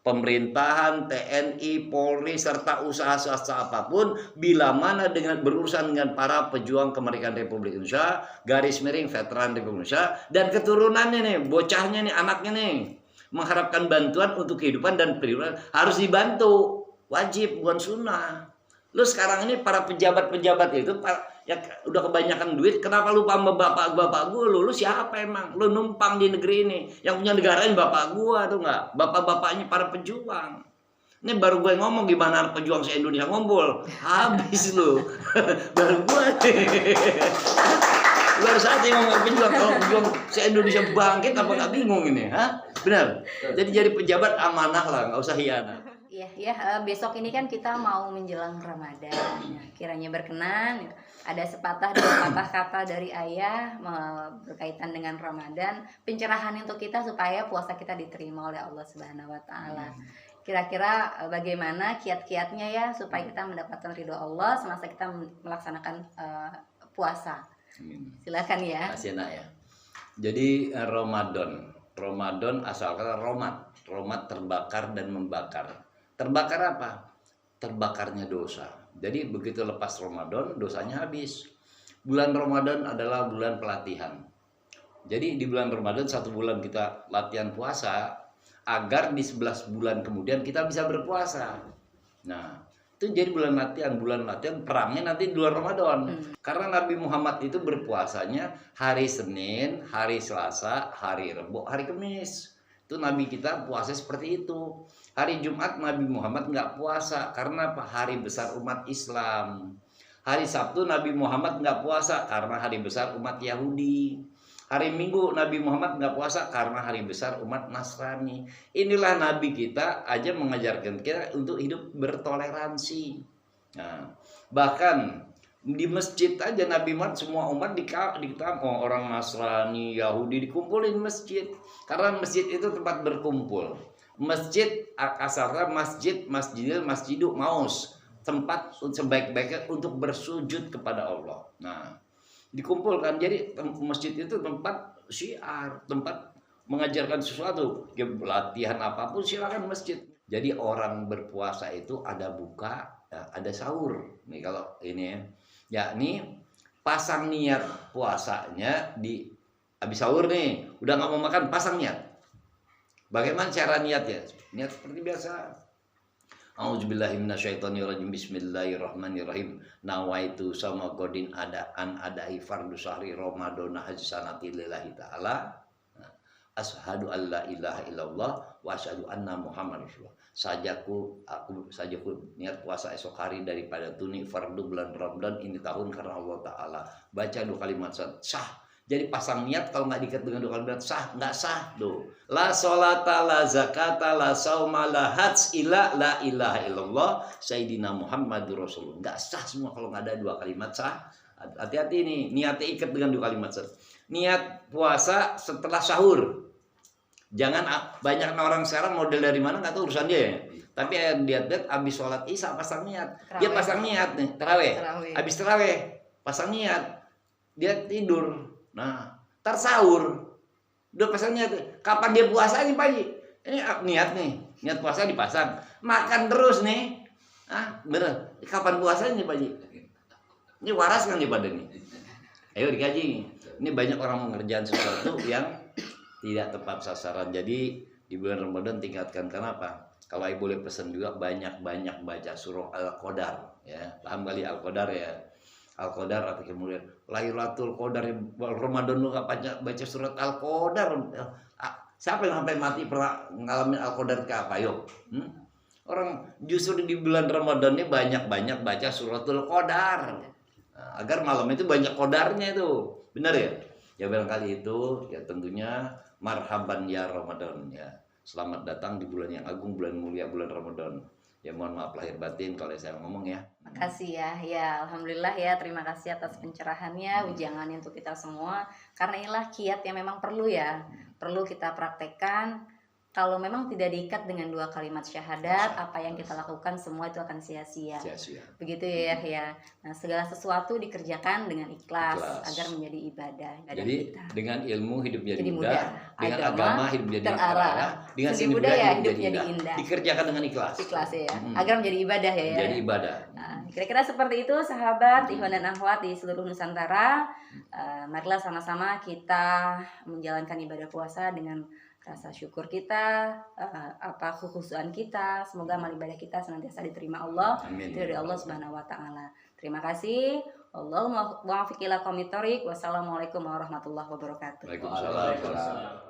Pemerintahan, TNI, Polri, serta usaha swasta apapun bila mana dengan berurusan dengan para pejuang kemerdekaan Republik Indonesia, garis miring veteran Republik Indonesia, dan keturunannya nih, bocahnya nih, anaknya nih, mengharapkan bantuan untuk kehidupan dan pendidikan, harus dibantu. Wajib, bukan sunnah. Lu sekarang ini para pejabat-pejabat itu ya udah kebanyakan duit, kenapa lupa sama bapak-bapak gue? Lu siapa emang? Lu numpang di negeri ini. Yang punya negara ini bapak gua tuh enggak? Bapak-bapaknya para pejuang. Ini baru gue ngomong gimana pejuang se-Indonesia ngumpul. Habis lu. Baru gue. Baru saatnya ngomong pejuang. Kalau pejuang se-Indonesia bangkit apa nggak bingung ini? Hah? Benar. Jadi pejabat amanah lah, nggak usah hianat. Ya, besok ini kan kita mau menjelang Ramadan. Nah, kiranya berkenan, ada sepatah dua patah kata dari ayah berkaitan dengan Ramadan, pencerahan untuk kita supaya puasa kita diterima oleh Allah Subhanahu wa taala. Kira-kira bagaimana kiat-kiatnya ya supaya kita mendapatkan ridho Allah semasa kita melaksanakan puasa. Silakan ya. Masih enak ya. Jadi Ramadan asal kata romat terbakar dan membakar. Terbakar apa? Terbakarnya dosa. Jadi begitu lepas Ramadan, dosanya habis. Bulan Ramadan adalah bulan pelatihan. Jadi di bulan Ramadan 1 bulan kita latihan puasa, agar di 11 bulan kemudian kita bisa berpuasa. Nah, itu jadi bulan latihan perangnya nanti di bulan Ramadan. Karena Nabi Muhammad itu berpuasanya hari Senin, hari Selasa, hari Rabu, hari Kamis. Itu Nabi kita puasa seperti itu. Hari Jumat Nabi Muhammad nggak puasa karena hari besar umat Islam. Hari Sabtu Nabi Muhammad nggak puasa karena hari besar umat Yahudi. Hari Minggu Nabi Muhammad nggak puasa karena hari besar umat Nasrani. Inilah Nabi kita aja mengajarkan kita untuk hidup bertoleransi. Nah, bahkan di masjid aja Nabi Muhammad semua umat dikatakan orang Nasrani, Yahudi dikumpulin masjid. Karena masjid itu tempat berkumpul. Masjid asalnya masjidu maus, tempat sebaik-baiknya untuk bersujud kepada Allah. Nah, dikumpulkan. Jadi masjid itu tempat syiar, tempat mengajarkan sesuatu, ya, latihan apapun silakan masjid. Jadi orang berpuasa itu ada buka, ya, ada sahur. Nih kalau ini ya, yakni pasang niat puasanya di habis sahur nih, udah nggak mau makan, pasang niat. Bagaimana cara niatnya? Niat seperti biasa. A'udzubillahi minasyaitonirrajim. Bismillahirrahmanirrahim. Nawaitu sama godin adai fardu syahri Ramadan hasanati lillahi ta'ala. Asyhadu an la ilaha illallah wa asyhadu anna Muhammad Rasulullah. Sajaku niat puasa esok hari daripada tuni fardu bulan Ramadan ini tahun karena Allah Ta'ala. Baca 2 kalimat sah. Jadi pasang niat kalau nggak diikat dengan 2 kalimat sah, nggak sah tuh. La sholata, la zakata, la sauma, la hajj illa la ilaha illallah Sayyidina Muhammadur Rasulullah. Nggak sah semua kalau nggak ada 2 kalimat sah. Hati-hati nih, niatnya ikat dengan 2 kalimat sah. Niat puasa setelah sahur. Jangan banyak orang sekarang model dari mana nggak tahu urusan dia ya. Tapi lihat habis sholat isya pasang niat. Dia pasang niat nih, terawih. Habis terawih pasang niat. Dia tidur. Nah, ntar sahur. Udah pasang niat. Kapan dia puasa nih Pak Haji? Ini niat nih, niat puasa dipasang. Makan terus nih. Bener. Kapan puasanya Pak Haji? Ini waras kan nih pada nih. Ayo dikaji. Ini banyak orang mengerjakan sesuatu yang tidak tepat sasaran. Jadi di bulan Ramadan tingkatkan. Kenapa? Kalau ibu boleh pesan juga banyak-banyak baca surah Al-Qadar ya. Paham kali Al-Qadar ya? Al-Qadar atau kemudian Lailatul Qadar Ramadan lu gak baca surat Al-Qadar. Siapa yang sampai mati pernah ngalamin Al-Qadar ke apa? Yuk. Orang justru di bulan Ramadan ini banyak-banyak baca suratul Qadar. Agar malam itu banyak qadarnya itu. Benar ya? Ya barangkali itu ya tentunya marhaban ya Ramadan ya. Selamat datang di bulan yang agung, bulan mulia, bulan Ramadan. Ya mohon maaf lahir batin kalau saya ngomong ya. Makasih ya, alhamdulillah ya, terima kasih atas pencerahannya, ujangannya untuk kita semua. Karena inilah kiat yang memang perlu ya, perlu kita praktekkan. Kalau memang tidak diikat dengan 2 kalimat syahadat, apa yang kita lakukan semua itu akan sia-sia. Begitu ya ya. Nah segala sesuatu dikerjakan dengan ikhlas. Agar menjadi ibadah. Jadi kita. dengan ilmu hidup jadi mudah, dengan agama hidup jadi terarah, dengan seni budaya hidup jadi indah. Dikerjakan dengan ikhlas. Ikhlas ya, agar menjadi ibadah ya. Jadi ibadah. Nah, kira-kira seperti itu sahabat Ikhwan dan Akhwat di seluruh Nusantara. Marilah sama-sama kita menjalankan ibadah puasa dengan rasa syukur kita, kekhusyuan kita. Semoga amal ibadah kita senantiasa diterima Allah. Amin. Dari Allah Subhanahu wa taala. Terima kasih. Allahumma wa'afiq ila qomit thoriq. Wassalamualaikum warahmatullahi wabarakatuh. Waalaikumsalam.